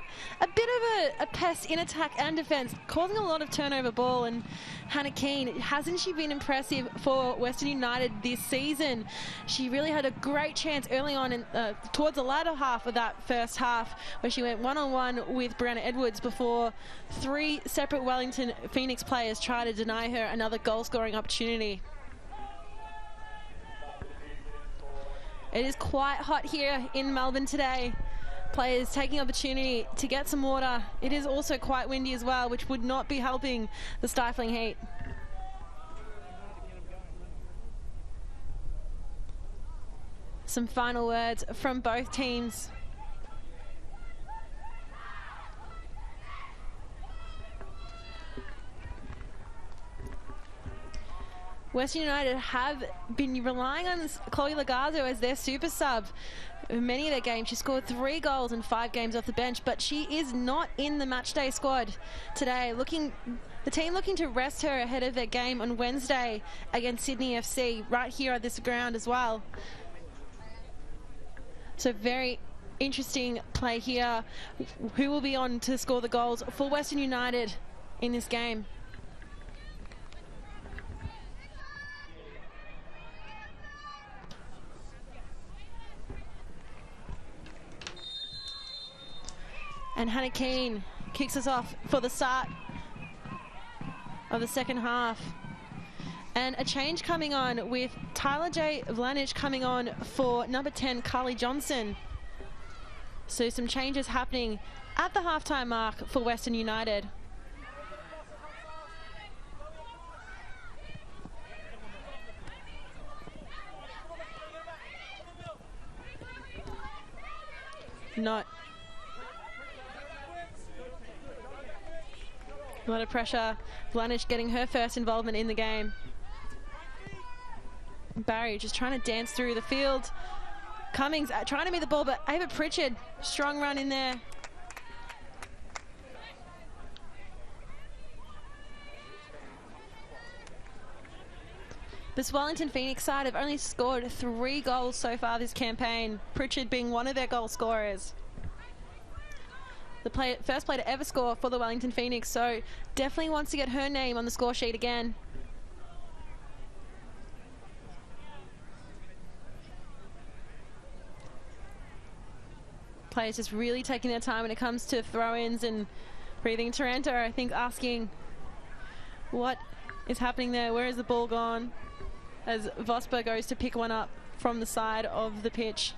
a bit of a pest in attack and defence, causing a lot of turnover ball. And Hannah Keane, hasn't she been impressive for Western United this season? She really had a great chance early on towards the latter half of that first half, where she went one-on-one with Brianna Edwards before three separate Wellington Phoenix players tried to deny her another goal-scoring opportunity. It is quite hot here in Melbourne today. Players taking opportunity to get some water. It is also quite windy as well, which would not be helping the stifling heat. Some final words from both teams. Western United have been relying on Chloe Lagazo as their super sub in many of their games. She scored 3 goals in 5 games off the bench, but she is not in the matchday squad today. The team looking to rest her ahead of their game on Wednesday against Sydney FC, right here at this ground as well. So very interesting play here. Who will be on to score the goals for Western United in this game? And Hannah Keane kicks us off for the start of the second half. And a change coming on with Tyler J. Vlanich coming on for number 10, Carly Johnson. So some changes happening at the halftime mark for Western United. Not a lot of pressure. Vlanich getting her first involvement in the game. Barry just trying to dance through the field. Cummings trying to meet the ball, but Ava Pritchard, strong run in there. This Wellington Phoenix side have only scored 3 goals so far this campaign, Pritchard being one of their goal scorers. The first player to ever score for the Wellington Phoenix, so definitely wants to get her name on the score sheet again. Players just really taking their time when it comes to throw-ins and breathing. Taranto, I think, asking what is happening there. Where is the ball gone? As Vosper goes to pick one up from the side of the pitch.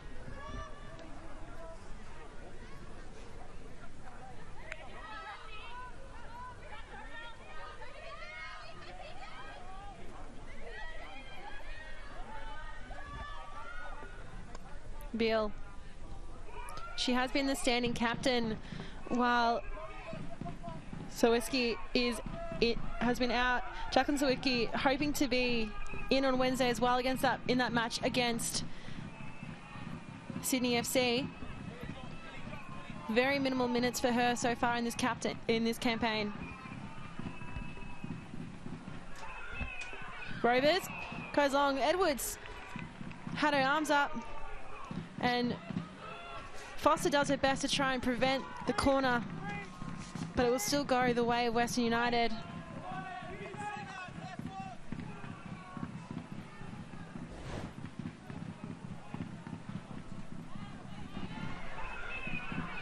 Beale. She has been the standing captain while Sawicki has been out. Jacqueline Sawicki hoping to be in on Wednesday as well in that match against Sydney FC. Very minimal minutes for her so far in this campaign. Rovers goes long. Edwards had her arms up, and Foster does her best to try and prevent the corner, but it will still go the way of Western United.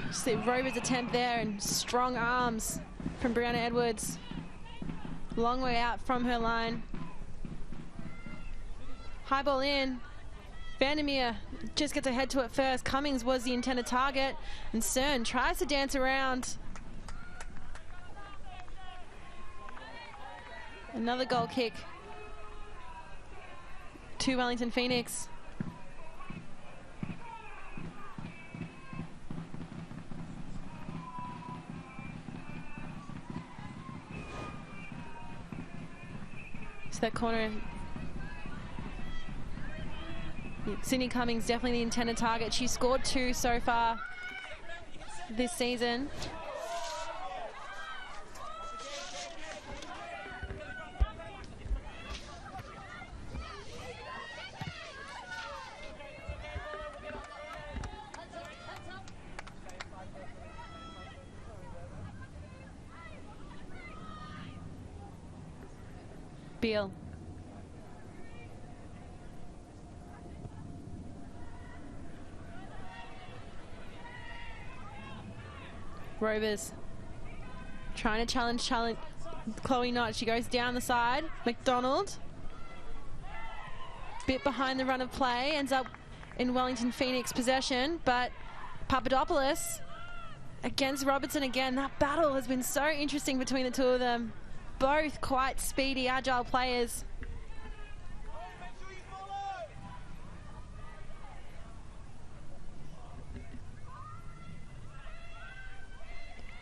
See Rovers' attempt there, and strong arms from Brianna Edwards. Long way out from her line. High ball in. Vandermeer just gets a head to it first. Cummings was the intended target, and Cern tries to dance around. Another goal kick to Wellington Phoenix. that corner. Sydney Cummings definitely the intended target. She scored 2 so far this season. Beal. Rovers trying to challenge Chloe Knott. She goes down the side. McDonald, bit behind the run of play, ends up in Wellington Phoenix possession, but Papadopoulos against Robertson again. That battle has been so interesting between the two of them. Both quite speedy, agile players.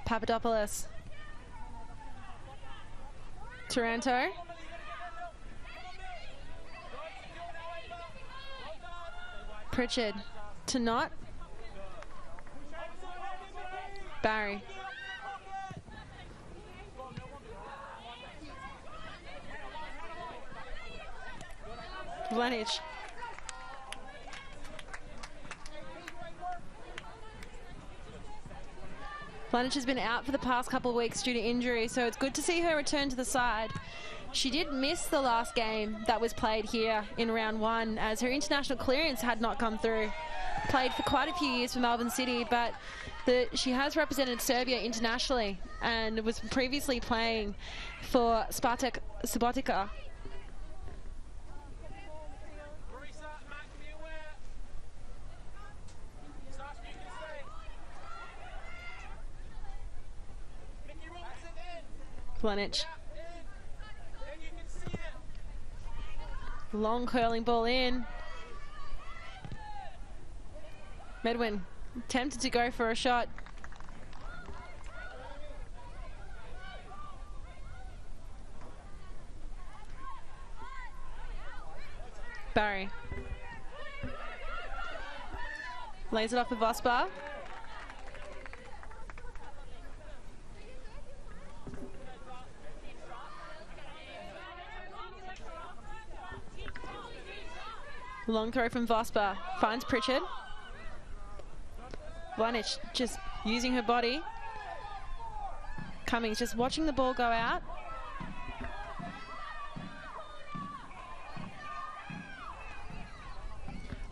Papadopoulos. Taranto. Pritchard to Knott. Barry. Vlanich. Vlanich has been out for the past couple of weeks due to injury, so it's good to see her return to the side. She did miss the last game that was played here in round 1 as her international clearance had not come through. Played for quite a few years for Melbourne City, but she has represented Serbia internationally and was previously playing for Spartak Subotica. Vlanich. Long curling ball in. Medwin tempted to go for a shot. Barry. Lays it off with Vosper. Long throw from Vosper. Finds Pritchard. Vlanich just using her body. Cummings just watching the ball go out.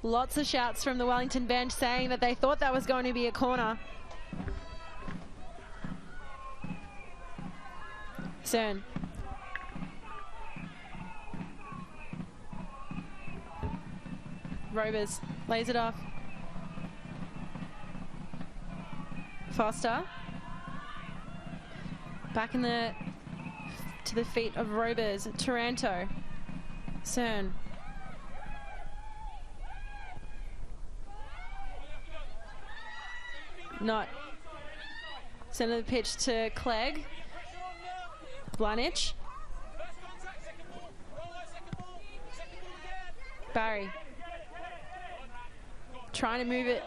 Lots of shouts from the Wellington bench saying that they thought that was going to be a corner. Cern. Rovers lays it off. Foster. Back to the feet of Rovers. Taranto. Cern. Not. Centre of the pitch to Clegg. Vlanich. Barry. Trying to move it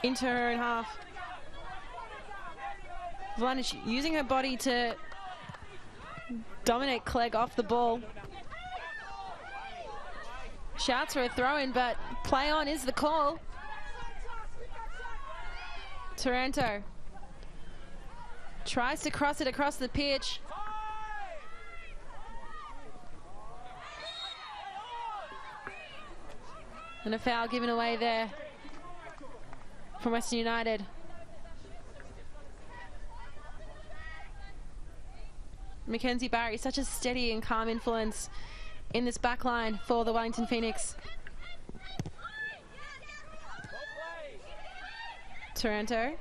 into her own half. Vlanich using her body to dominate Clegg off the ball. Shouts for a throw-in, but play on is the call. Taranto tries to cross it across the pitch. And a foul given away there from Western United. Mackenzie Barry, such a steady and calm influence in this back line for the Wellington Phoenix. Taranto.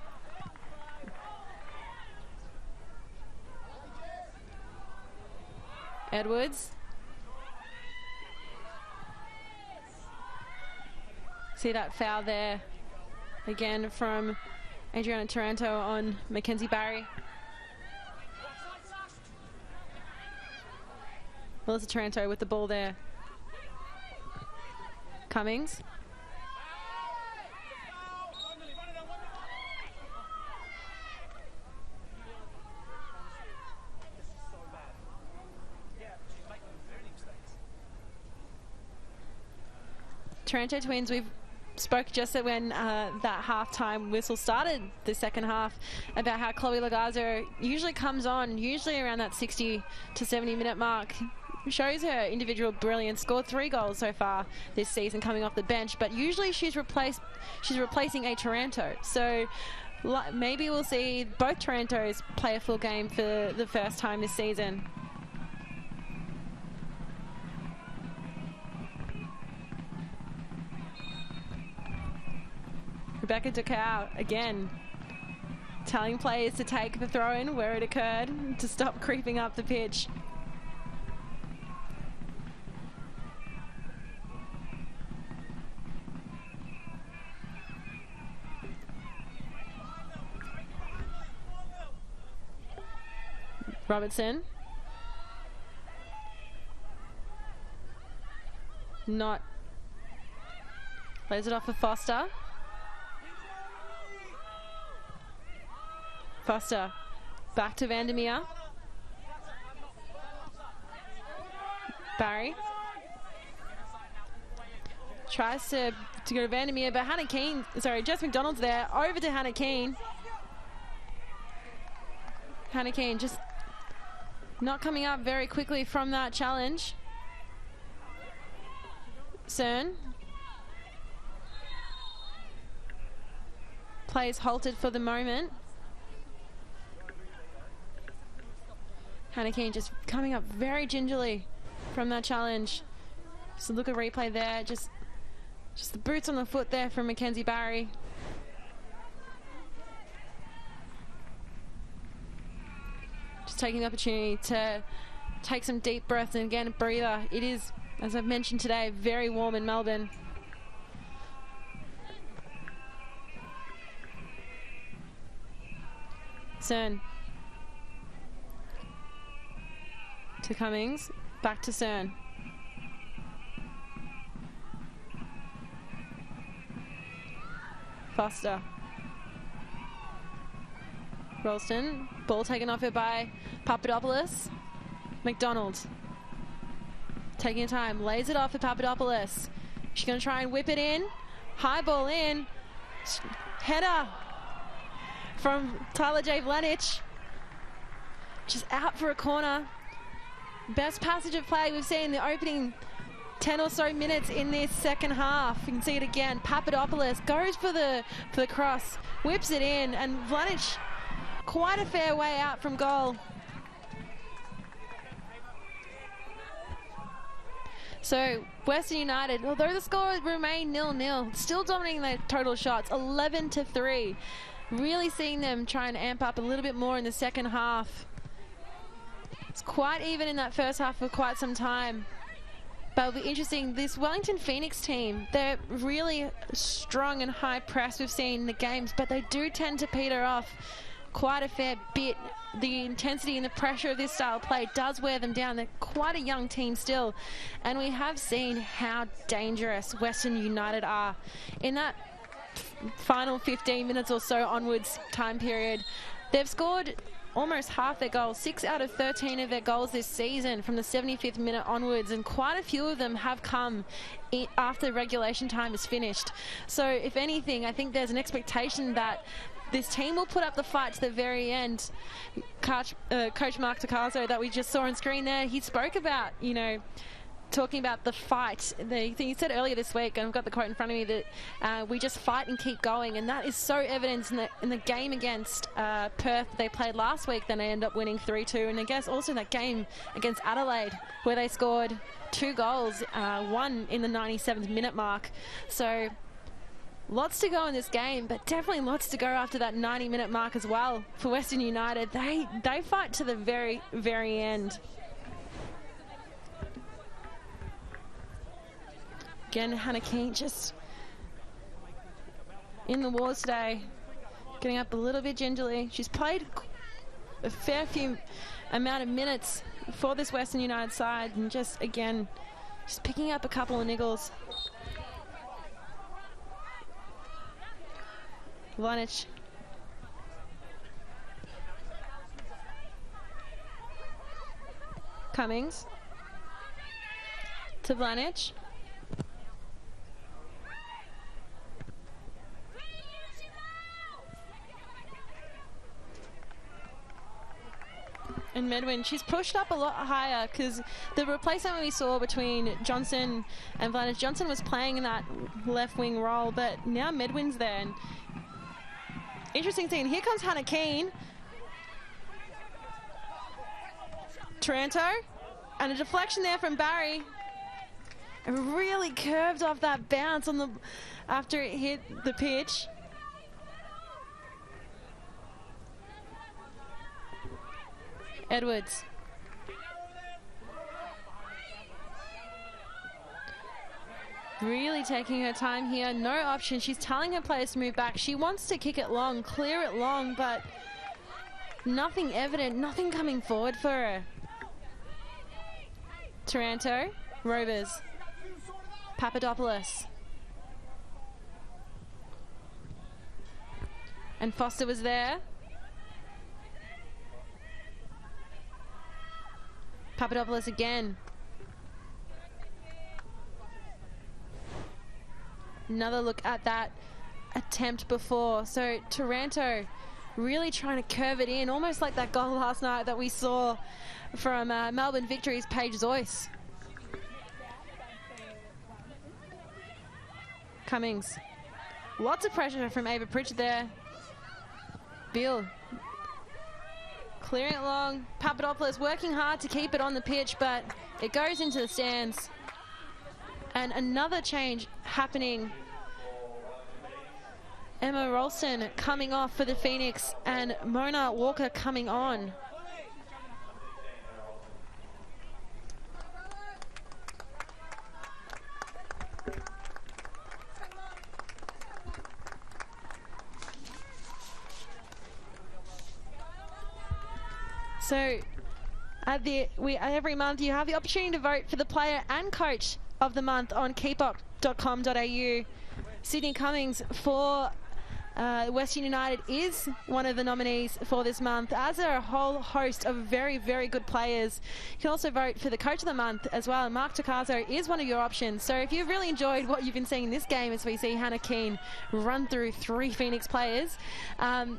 Edwards. See that foul there again from Adriana Taranto on Mackenzie Barry. Melissa Taranto with the ball there. Cummings. Taranto twins, we've spoke just when that halftime whistle started the second half about how Chloe Lagazo usually comes on, usually around that 60 to 70 minute mark. Shows her individual brilliance, scored 3 goals so far this season coming off the bench, but usually she's replacing a Taranto. So maybe we'll see both Tarantos play a full game for the first time this season. Rebecca Ducau again telling players to take the throw-in where it occurred to stop creeping up the pitch. Robertson. Not. Lays it off for Foster. Foster. Back to Vandermeer. Barry. Tries to go to Vandermeer, but Hannah Keane, sorry, Jess McDonald's there. Over to Hannah Keane. Hannah Keane just not coming up very quickly from that challenge. Cern. Plays halted for the moment. Hannah Keane just coming up very gingerly from that challenge. Just a look at replay there. Just the boots on the foot there from Mackenzie Barry. Just taking the opportunity to take some deep breaths and again a breather. It is, as I've mentioned today, very warm in Melbourne. Cern. To Cummings. Back to Cern. Foster. Ralston. Ball taken off her by Papadopoulos. McDonald. Taking her time. Lays it off for Papadopoulos. She's going to try and whip it in. High ball in. Header from Tyler J. Vlanich. Just out for a corner. Best passage of play we've seen in the opening 10 or so minutes in this second half. You can see it again. Papadopoulos goes for the cross, whips it in, and Vlanich quite a fair way out from goal. So Western United, although the score remained 0-0, still dominating their total shots, 11-3. Really seeing them try and amp up a little bit more in the second half. It's quite even in that first half for quite some time. But it'll be interesting. This Wellington Phoenix team, they're really strong and high press we've seen in the games, but they do tend to peter off quite a fair bit. The intensity and the pressure of this style of play does wear them down. They're quite a young team still. And we have seen how dangerous Western United are. In that final 15 minutes or so onwards time period, they've scored almost half their goals, 6 out of 13 of their goals this season from the 75th minute onwards, and quite a few of them have come after regulation time is finished. So if anything, I think there's an expectation that this team will put up the fight to the very end. Coach Mark Takazo that we just saw on screen there, he spoke about, you know, talking about the fight. He said earlier this week, and I've got the quote in front of me, that we just fight and keep going, and that is so evident in the game against Perth they played last week. Then they end up winning 3-2, and I guess also that game against Adelaide where they scored 2 goals, one in the 97th minute mark. So lots to go in this game, but definitely lots to go after that 90-minute mark as well for Western United. They fight to the very, very end. Again, Hannah Keane just in the wars today, getting up a little bit gingerly. She's played a fair few amount of minutes for this Western United side, and just again, just picking up a couple of niggles. Vlanich. Cummings. To Vlanich. And Medwin, she's pushed up a lot higher because the replacement we saw between Johnson and Vlanich, Johnson was playing in that left wing role, but now Medwin's there. And interesting thing, here comes Hannah Keane. Taranto, and a deflection there from Barry. And really curved off that bounce on the after it hit the pitch. Edwards. Really taking her time here. No option. She's telling her players to move back. She wants to kick it long, clear it long, but nothing evident, nothing coming forward for her. Taranto, Rovers, Papadopoulos. And Foster was there. Papadopoulos again. Another look at that attempt before. So Taranto really trying to curve it in, almost like that goal last night that we saw from Melbourne Victory's Paige Zoyce. Cummings. Lots of pressure from Ava Pritchard there. Beale. Clearing it long. Papadopoulos working hard to keep it on the pitch, but it goes into the stands. And another change happening. Emma Ralston coming off for the Phoenix and Mona Walker coming on. So every month you have the opportunity to vote for the player and coach of the month on keepup.com.au. Sydney Cummings for Western United is one of the nominees for this month, as are a whole host of very, very good players. You can also vote for the coach of the month as well. Mark Tocazo is one of your options. So if you've really enjoyed what you've been seeing in this game, as we see Hannah Keane run through 3 Phoenix players,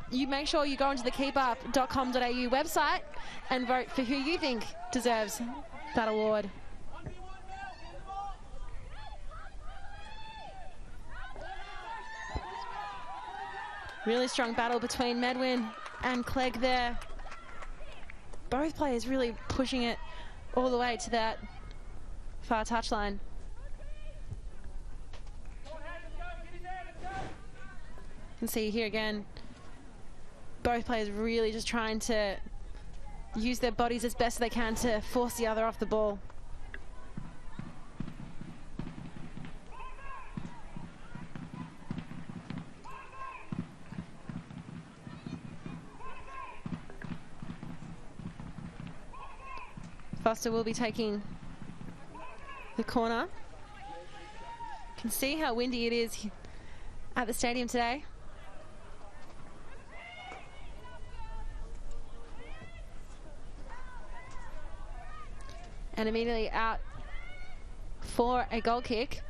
you make sure you go into the keepup.com.au website and vote for who you think deserves that award. Really strong battle between Medwin and Clegg there. Both players really pushing it all the way to that far touchline. You can see here again, both players really just trying to use their bodies as best they can to force the other off the ball. Foster will be taking the corner. You can see how windy it is at the stadium today. And immediately out for a goal kick.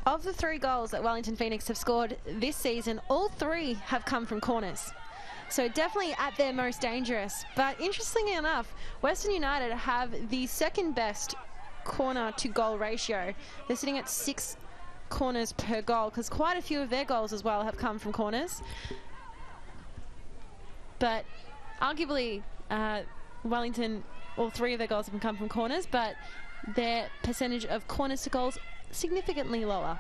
Of the 3 goals that Wellington Phoenix have scored this season, all 3 have come from corners. So definitely at their most dangerous. But interestingly enough, Western United have the second best corner to goal ratio. They're sitting at 6 corners per goal, because quite a few of their goals as well have come from corners. But arguably Wellington, all 3 of their goals have come from corners, but their percentage of corners to goals significantly lower.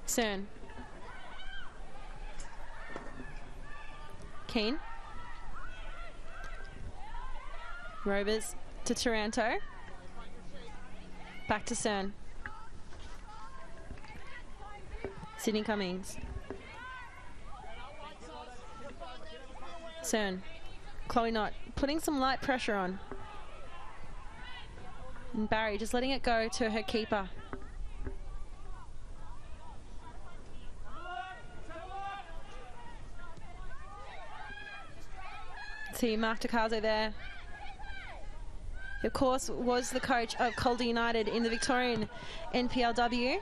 Cern. Keane. Rovers to Taranto. Back to Cern. Sydney Cummings. Cern. Chloe Knott putting some light pressure on. And Barry just letting it go to her keeper. See Mark DiCarzo there. He, of course, was the coach of Calder United in the Victorian NPLW.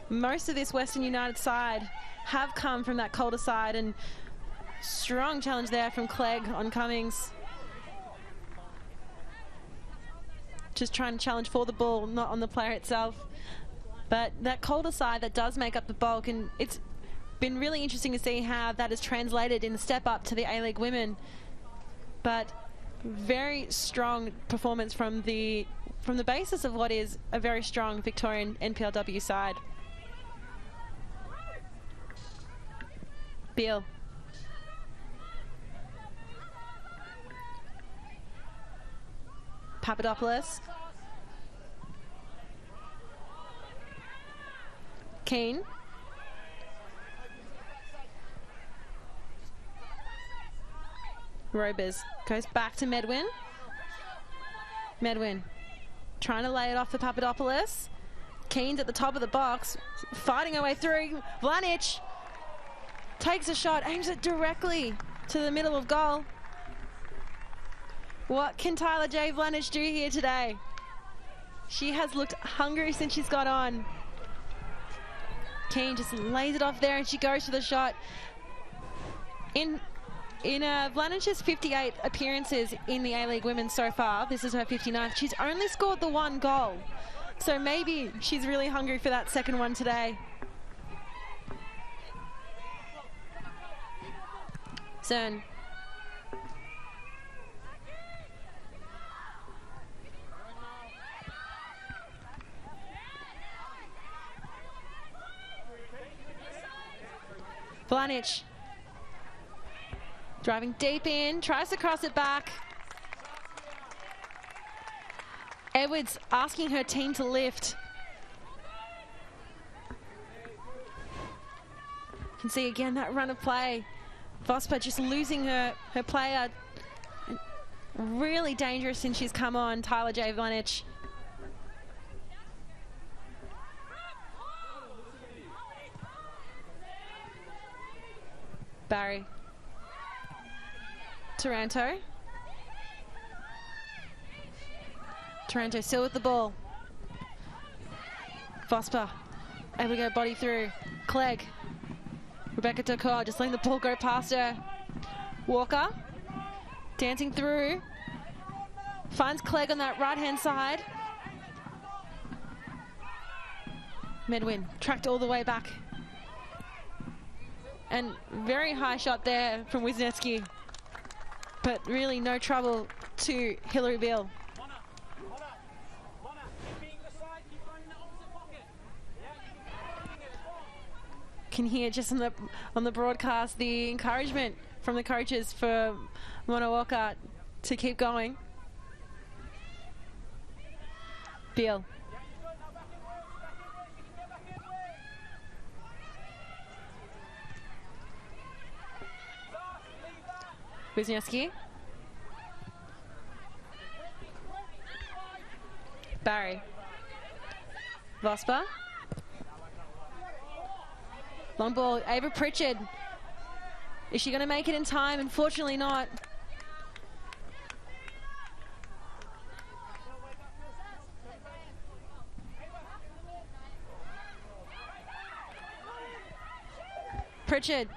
Most of this Western United side have come from that Calder side, and strong challenge there from Clegg on Cummings. Just trying to challenge for the ball, not on the player itself. But that Calder side that does make up the bulk, and it's been really interesting to see how that is translated in the step up to the A-League women. But very strong performance from the basis of what is a very strong Victorian NPLW side. Beale. Papadopoulos. Keane. Robers goes back to Medwin. Medwin trying to lay it off for Papadopoulos. Keane's at the top of the box, fighting her way through. Vlanic takes a shot, aims it directly to the middle of goal. What can Tyler J. Vlanic do here today? She has looked hungry since she's got on. Keane just lays it off there and she goes for the shot. In Vlanic's 58 appearances in the A-League women so far, this is her 59th, she's only scored the one goal. So maybe she's really hungry for that second one today. Zern. Vlanic. Driving deep in, tries to cross it back. Edwards asking her team to lift. You can see again that run of play. Vosper just losing her player. Really dangerous since she's come on, Tyler J. Vlanic. Barry. Taranto. Taranto still with the ball. Vosper able to go body through. Clegg. Rebecca Decor just letting the ball go past her. Walker dancing through. Finds Clegg on that right-hand side. Medwin tracked all the way back. And very high shot there from Wisniewski. But really no trouble to Hillary Beale. Can hear just on the broadcast the encouragement from the coaches for Mona Walker to keep going. Beale. Wisniewski. Barry. Vosper. Long ball, Ava Pritchard. Is she going to make it in time? Unfortunately not. Pritchard.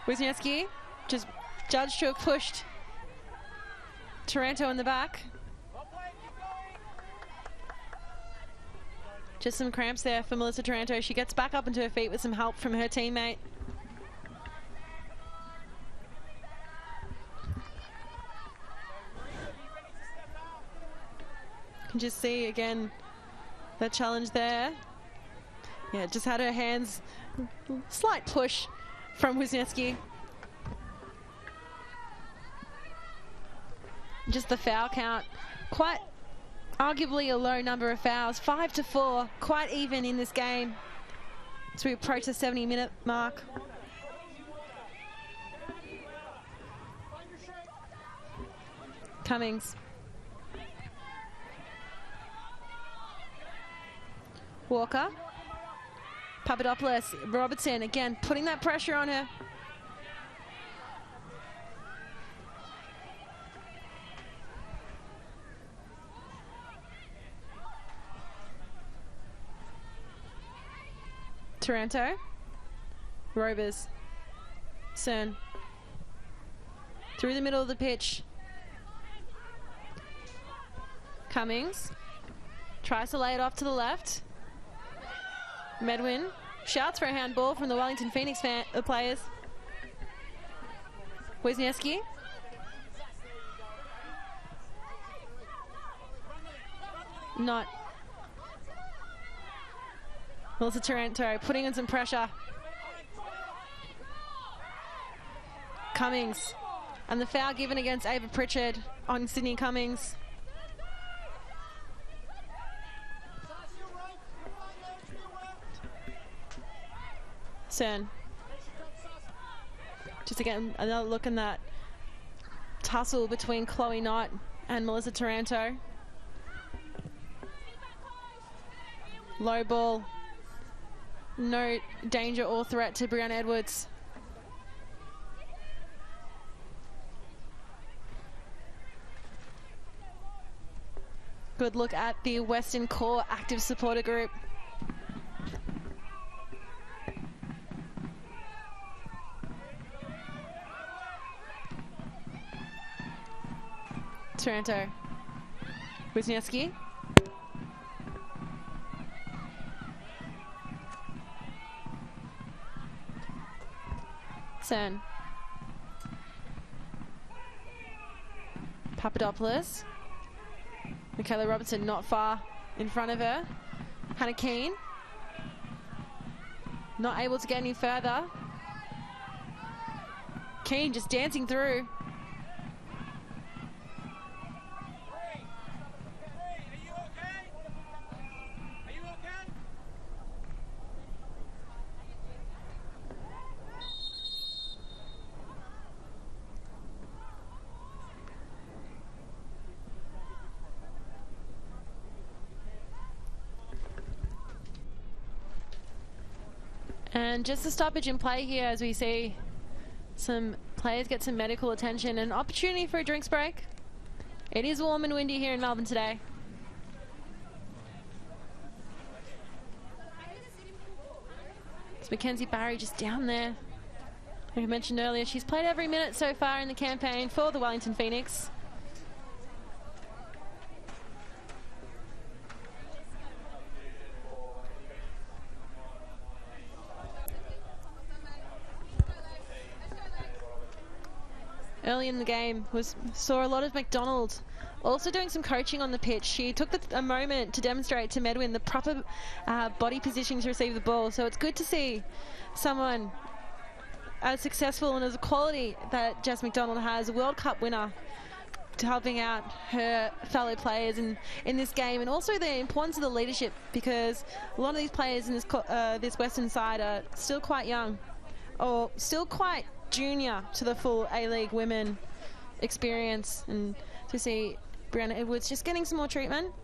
Wisniewski just judged to have pushed Taranto in the back. Just some cramps there for Melissa Taranto. She gets back up into her feet with some help from her teammate. You can just see again that challenge there. Yeah, just had her hands, slight push from Wisniewski. Just the foul count, quite arguably a low number of fouls, 5-4, quite even in this game as we approach the 70-minute mark. Cummings. Walker. Papadopoulos. Robertson again putting that pressure on her. Taranto. Rovers. Cern. Through the middle of the pitch. Cummings. Tries to lay it off to the left. Medwin shouts for a handball from the Wellington Phoenix players. Wisniewski. Not. Melissa Taranto putting in some pressure. Cummings. And the foul given against Ava Pritchard on Sydney Cummings. Cern. Just again, another look in that tussle between Chloe Knott and Melissa Taranto. Low ball. No danger or threat to Brianna Edwards. Good look at the Western Core active supporter group. Taranto. Wisniewski. Cern. Papadopoulos. Michaela Robertson not far in front of her. Hannah Keane. Not able to get any further. Keane just dancing through. And just a stoppage in play here as we see some players get some medical attention. An opportunity for a drinks break. It is warm and windy here in Melbourne today. It's Mackenzie Barry just down there. Like I mentioned earlier, she's played every minute so far in the campaign for the Wellington Phoenix. Early in the game, saw a lot of McDonald also doing some coaching on the pitch. She took a moment to demonstrate to Medwin the proper body positioning to receive the ball. So it's good to see someone as successful and as a quality that Jess McDonald has, a World Cup winner, to helping out her fellow players in this game, and also the importance of the leadership, because a lot of these players in this Western side are still quite young, or still quite junior to the full A-League women experience. And to see Brianna Edwards just getting some more treatment.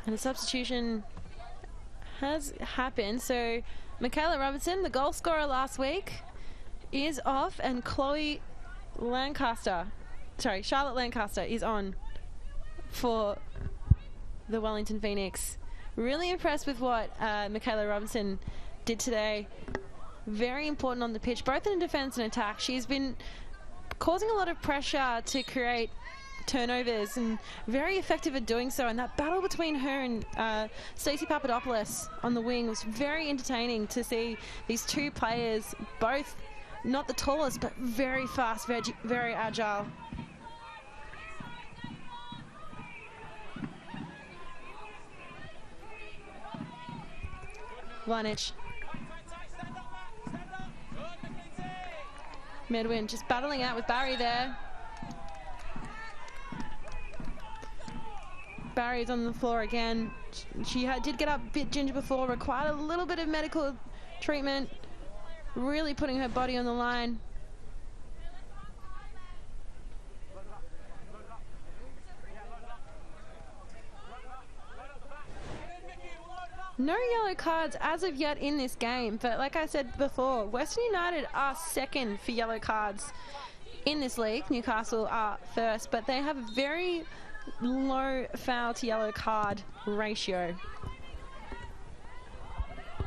And the substitution has happened. So Michaela Robertson, the goal scorer last week, is off, and Charlotte Lancaster is on for the Wellington Phoenix. Really impressed with what Michaela Robertson did today. Very important on the pitch, both in defence and attack. She's been causing a lot of pressure to create turnovers, and very effective at doing so. And that battle between her and Stacey Papadopoulos on the wing was very entertaining to see these two players both not the tallest, but very fast, very agile. Vlanich. Medwin just battling out with Barry there. Barry's on the floor again. She did get up a bit ginger before, required a little bit of medical treatment, really putting her body on the line. No yellow cards as of yet in this game, but like I said before, Western United are second for yellow cards in this league. Newcastle are first, but they have a very low foul to yellow card ratio.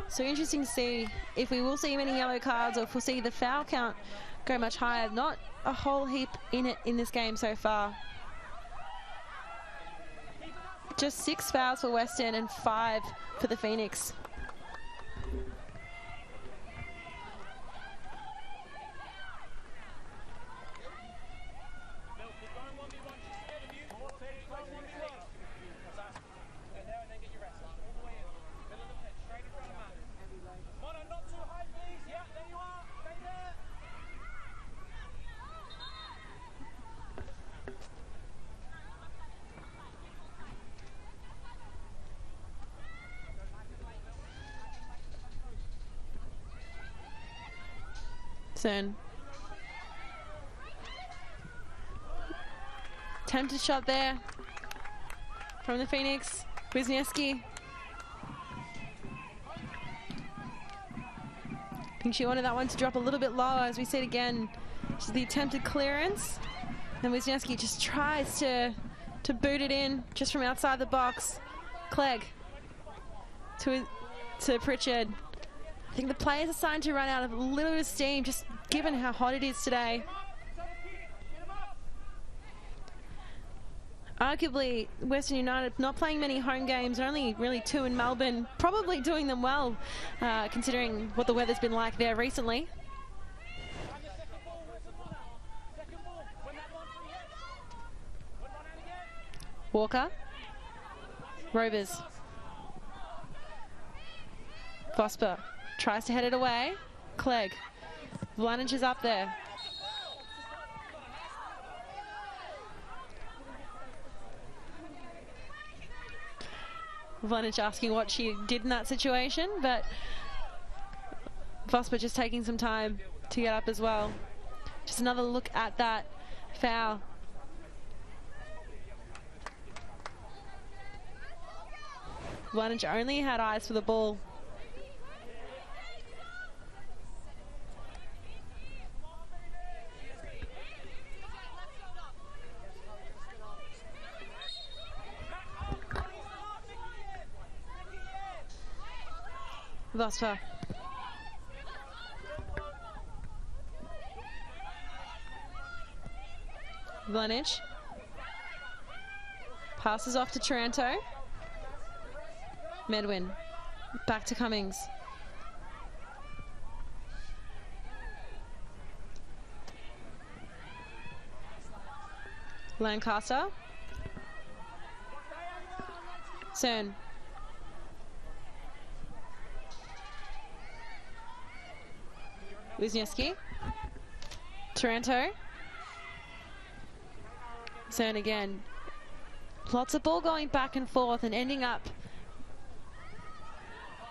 So interesting to see if we will see many yellow cards or if we'll see the foul count go much higher. Not a whole heap in it in this game so far. Just 6 fouls for Western and 5 for the Phoenix. Tempted shot there from the Phoenix. Wisniewski. I think she wanted that one to drop a little bit lower, as we see it again. Just the attempted clearance. And Wisniewski just tries to boot it in just from outside the box. Clegg to Pritchard. I think the players are starting to run out of a little bit of steam, just given how hot it is today. Arguably, Western United not playing many home games, only really 2 in Melbourne, probably doing them well, considering what the weather's been like there recently. Walker. Rovers. Vosper tries to head it away. Clegg. Vlanich is up there. Vlanich asking what she did in that situation, but Vosper just taking some time to get up as well. Just another look at that foul. Vlanich only had eyes for the ball. Vosper. Vlanich. Passes off to Taranto. Medwin. Back to Cummings. Lancaster. Cern. Wisniewski. Taranto. Cern again. Lots of ball going back and forth and ending up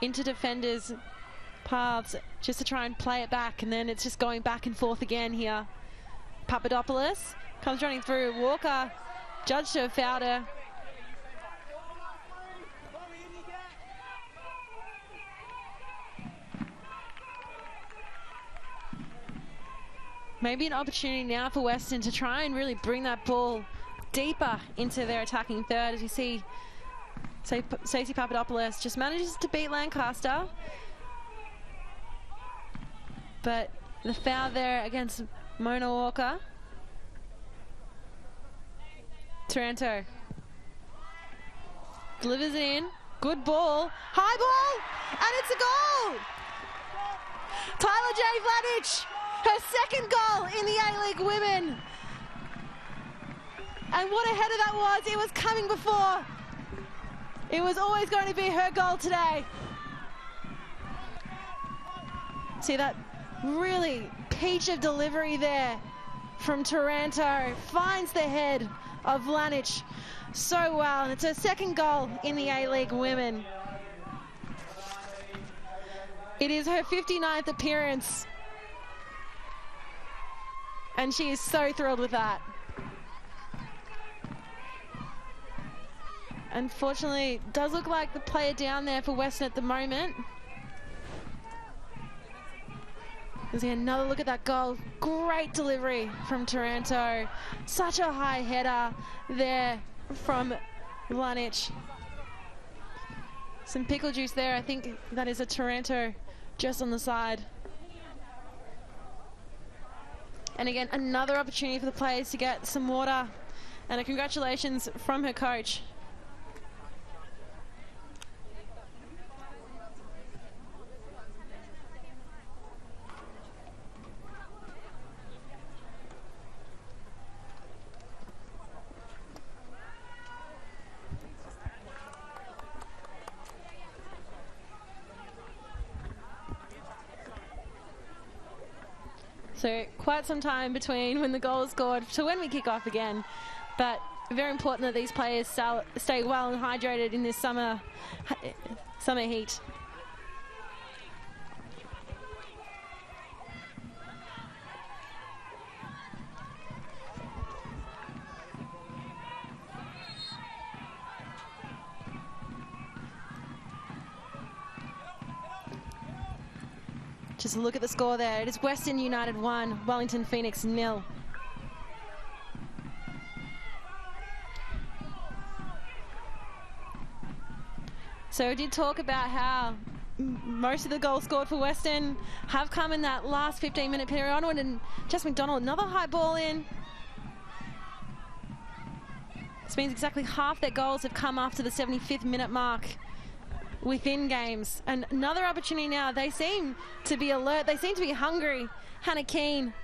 into defenders' paths just to try and play it back, and then it's just going back and forth again here. Papadopoulos comes running through. Walker judged to have fouled her. Maybe an opportunity now for Western to try and really bring that ball deeper into their attacking third. As you see, Stacey Papadopoulos just manages to beat Lancaster. But the foul there against Mona Walker. Taranto delivers it in. Good ball. High ball! And it's a goal! Tyler J. Vlanich Her second goal in the A-League Women. And what a header that was. It was coming before. It was always going to be her goal today. See that really peach of delivery there from Taranto. Finds the head of Vlanic so well. And it's her second goal in the A-League Women. It is her 59th appearance. And she is so thrilled with that. Unfortunately, it does look like the player down there for Western at the moment. There's another look at that goal. Great delivery from Taranto. Such a high header there from Vlanic. Some pickle juice there. I think that is a Taranto just on the side. And again, another opportunity for the players to get some water. And a congratulations from her coach. So quite some time between when the goal is scored to when we kick off again. But very important that these players stay well and hydrated in this summer heat. Just look at the score there. It is Western United 1, Wellington Phoenix 0. So we did talk about how most of the goals scored for Western have come in that last 15-minute period onward, and Jess McDonald, another high ball in. This means exactly half their goals have come after the 75th minute mark within games. And another opportunity now. They seem to be alert. They seem to be hungry. Hannah Keane.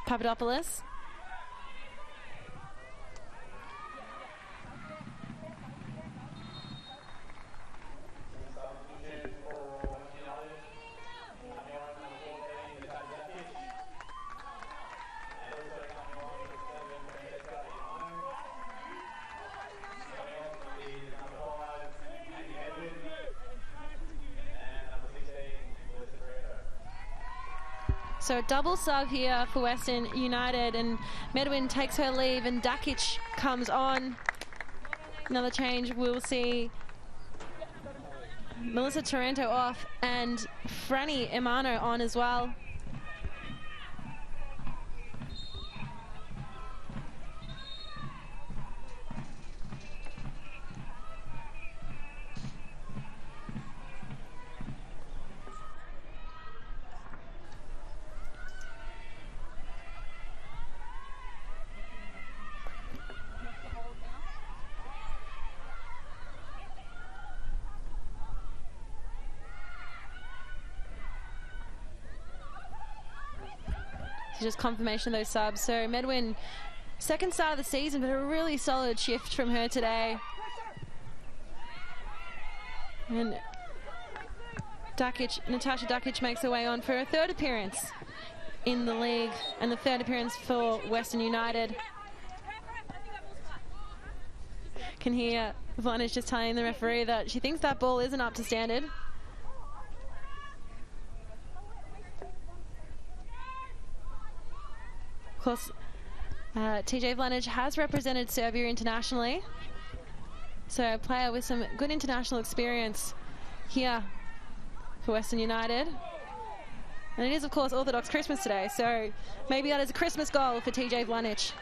Papadopoulos. So a double sub here for Western United, and Medwin takes her leave and Dakic comes on. Another change, we'll see Melissa Taranto off and Franny Emano on as well. Just confirmation of those subs. So Medwin, second start of the season, but a really solid shift from her today. And Natasha Dakic makes her way on for her third appearance in the league and the third appearance for Western United. Can hear Vlanic just telling the referee that she thinks that ball isn't up to standard. Of course, TJ Vlanic has represented Serbia internationally. So a player with some good international experience here for Western United. And it is, of course, Orthodox Christmas today. So maybe that is a Christmas goal for TJ Vlanic.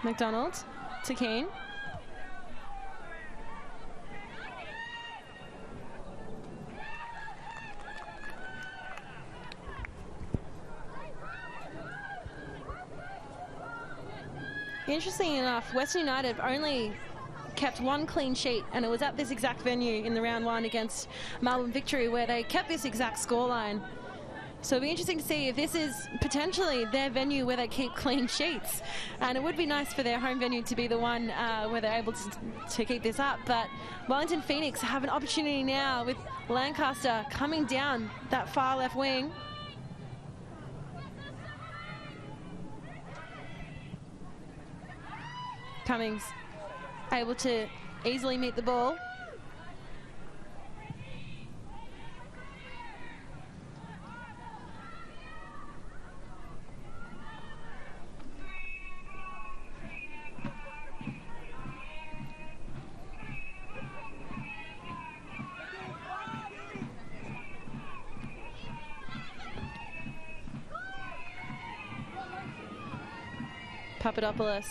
McDonald to Keane. Interesting enough, Western United have only kept one clean sheet, and it was at this exact venue in the round 1 against Melbourne Victory where they kept this exact scoreline. So it'll be interesting to see if this is potentially their venue where they keep clean sheets. And it would be nice for their home venue to be the one where they're able to keep this up. But Wellington Phoenix have an opportunity now with Lancaster coming down that far left wing. Cummings able to easily meet the ball. Papadopoulos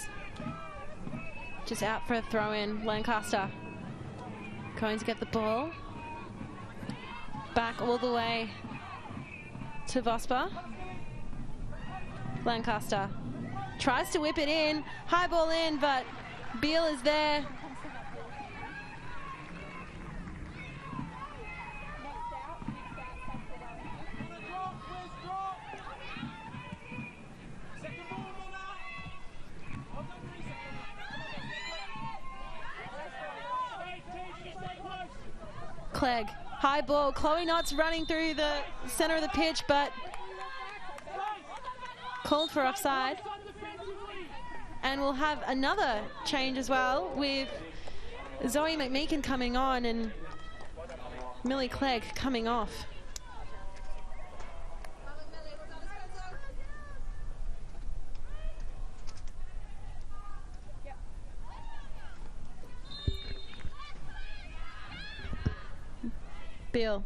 just out for a throw in. Lancaster going to get the ball back all the way to Vosper. Lancaster tries to whip it in, high ball in, but Beale is there. Clegg, high ball. Chloe Knott's running through the center of the pitch, but called for offside. And we'll have another change as well with Zoe McMeekin coming on and Millie Clegg coming off. Beale.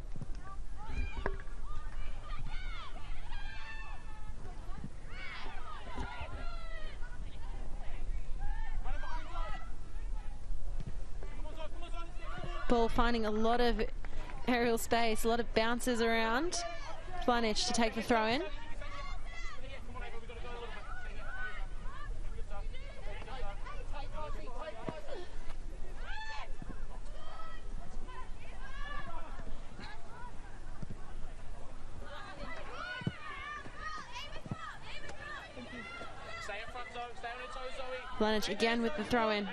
Ball finding a lot of aerial space, a lot of bounces around. Planich to take the throw in. Planich again with the throw in.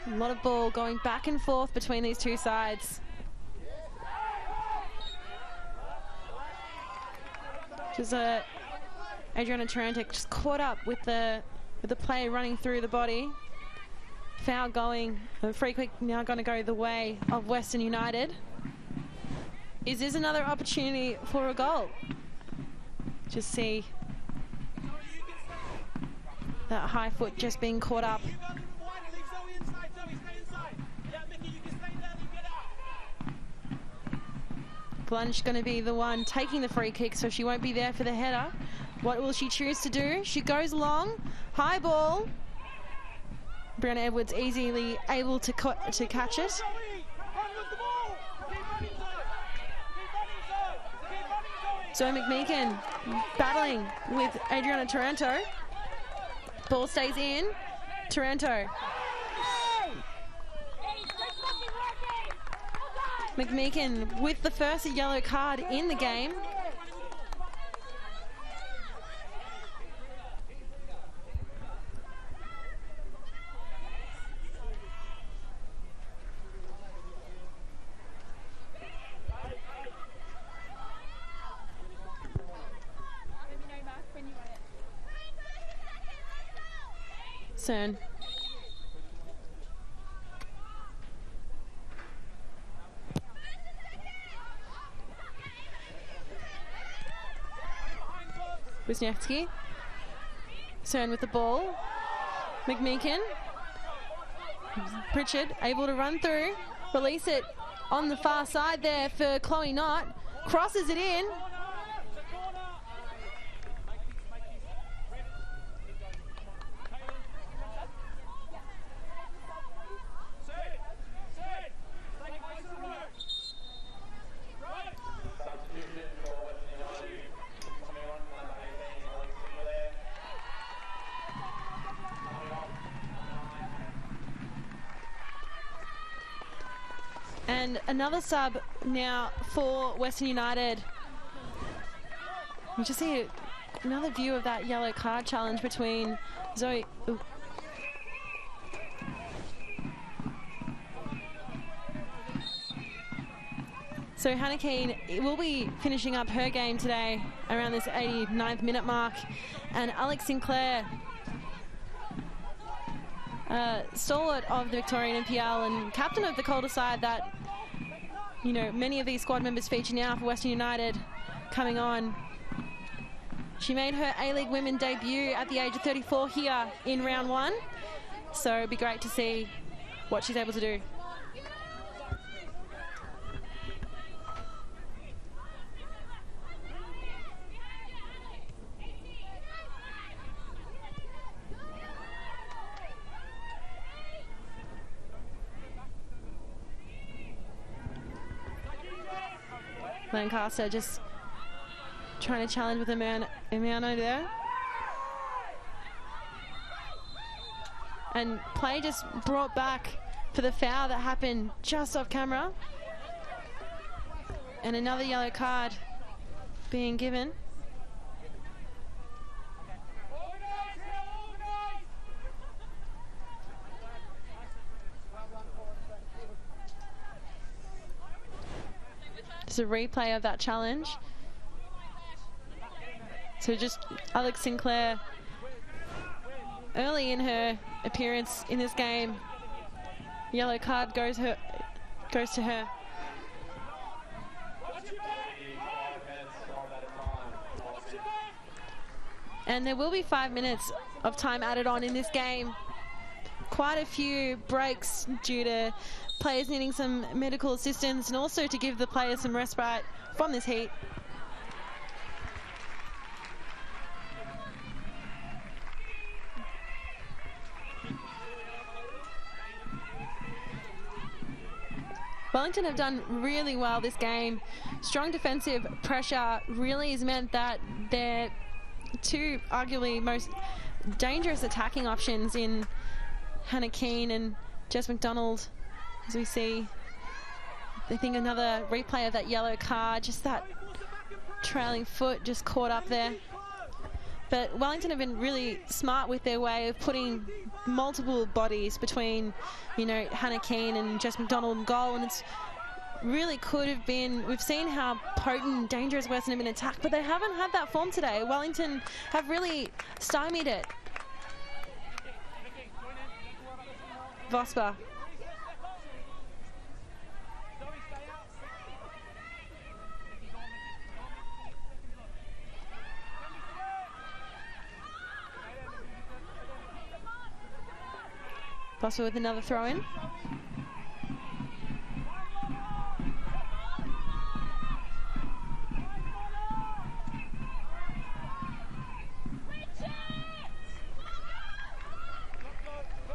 A lot of ball going back and forth between these two sides. Just Adriana Tarantic just caught up with the play running through the body. Foul going. The free kick now going to go the way of Western United. Is this another opportunity for a goal? Just see that high foot just being caught up. Blanche going to be the one taking the free kick, so she won't be there for the header. What will she choose to do? She goes long, high ball. Brianna Edwards easily able to catch it. Zoe McMeekin battling with Adriana Taranto. Ball stays in. Taranto. McMeekin with the first yellow card in the game. Cern. Wisniewski. Cern with the ball. McMeekin. Pritchard able to run through. Release it on the far side there for Chloe Knott. Crosses it in. another sub now for Western United. You just see another view of that yellow card challenge between Zoe. Ooh. So Hannah Keane will be finishing up her game today around this 89th minute mark. And Alex Sinclair, stalwart of the Victorian NPL and captain of the Calder side that, you know, many of these squad members feature now for Western United coming on. She made her A-League Women debut at the age of 34 here in round 1. So it'd be great to see what she's able to do. Lancaster just trying to challenge with Emiano there. And play just brought back for the foul that happened just off camera. And another yellow card being given. Just a replay of that challenge. So just Alex Sinclair early in her appearance in this game. Yellow card goes to her. And there will be 5 minutes of time added on in this game. Quite a few breaks due to players needing some medical assistance and also to give the players some respite from this heat. Wellington have done really well this game. Strong defensive pressure really has meant that their two arguably most dangerous attacking options in Hannah Keane and Jess McDonald, as we see, I think another replay of that yellow card, just that trailing foot just caught up there. But Wellington have been really smart with their way of putting multiple bodies between, you know, Hannah Keane and Jess McDonald in goal, and it's really could have been, we've seen how potent and dangerous Western have been attacked, but they haven't had that form today. Wellington have really stymied it. Vosper. Vosper with another throw in.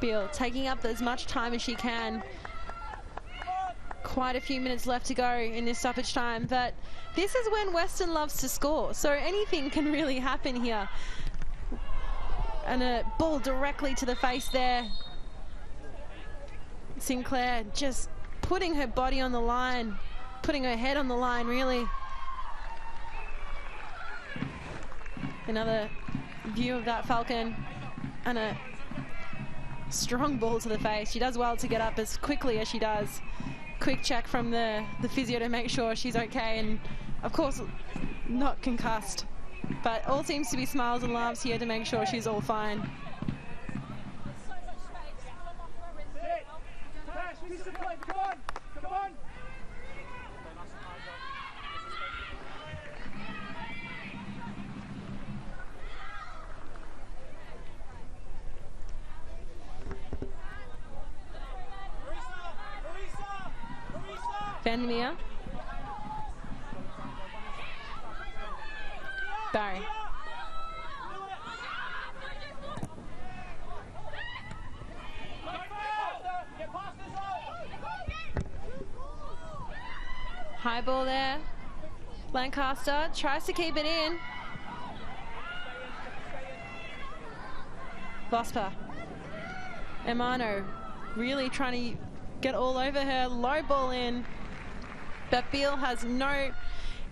Beale taking up as much time as she can. Quite a few minutes left to go in this stoppage time, but this is when Western loves to score, so anything can really happen here. And a ball directly to the face there. Sinclair just putting her body on the line, putting her head on the line, really. Another view of that Falcon, and a strong ball to the face. She does well to get up as quickly as she does. Quick check from the physio to make sure she's okay, and of course not concussed, but all seems to be smiles and laughs here to make sure she's all fine. Come on. Vandermeer. Barry. High ball there. Lancaster tries to keep it in. Vosper. Emano really trying to get all over her. Low ball in. But Beale has no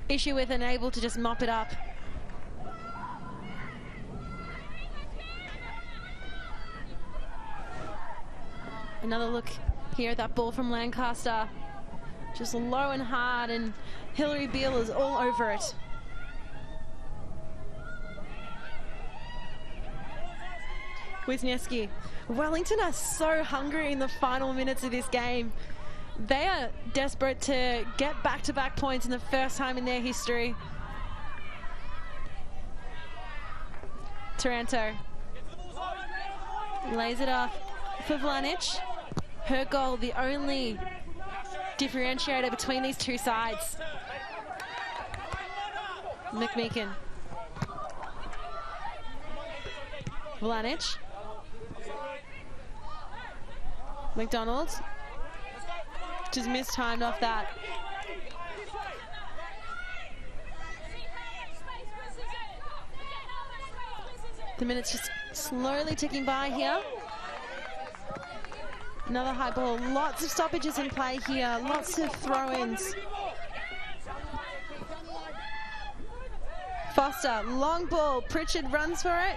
issue with and able to just mop it up. Another look here at that ball from Lancaster. Just low and hard, and Hillary Beale is all over it. Wisniewski. Wellington are so hungry in the final minutes of this game. They are desperate to get back-to-back points in the first time in their history. Taranto lays it off for Vlanic. Her goal, the only differentiator between these two sides. McMeekin. Vlanic. McDonald. Just mistimed off that. The minutes just slowly ticking by here. Another high ball. Lots of stoppages in play here. Lots of throw-ins. Foster, long ball. Pritchard runs for it.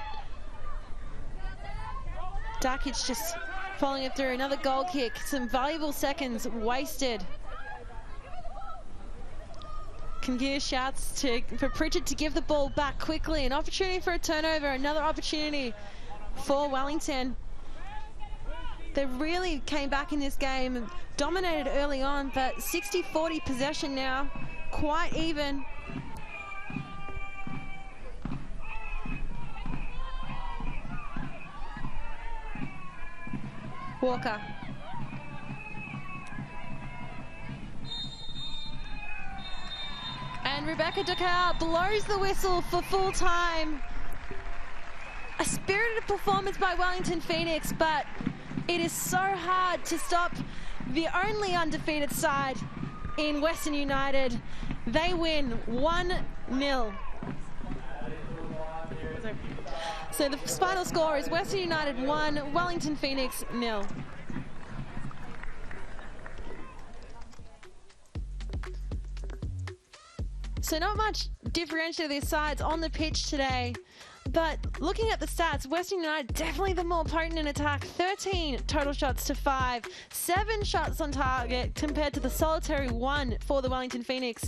Dakic just following it through. Another goal kick. Some valuable seconds wasted. Kingear shouts for Pritchard to give the ball back quickly. An opportunity for a turnover. Another opportunity for Wellington. They really came back in this game and dominated early on, but 60-40 possession now. Quite even. Walker. And Rebecca Ducal blows the whistle for full time. A spirited performance by Wellington Phoenix, but it is so hard to stop the only undefeated side in Western United. They win 1-0. So the final score is Western United 1, Wellington Phoenix 0. So not much differential of these sides on the pitch today. But looking at the stats, Western United definitely the more potent in attack. 13 total shots to 5. 7 shots on target compared to the solitary 1 for the Wellington Phoenix.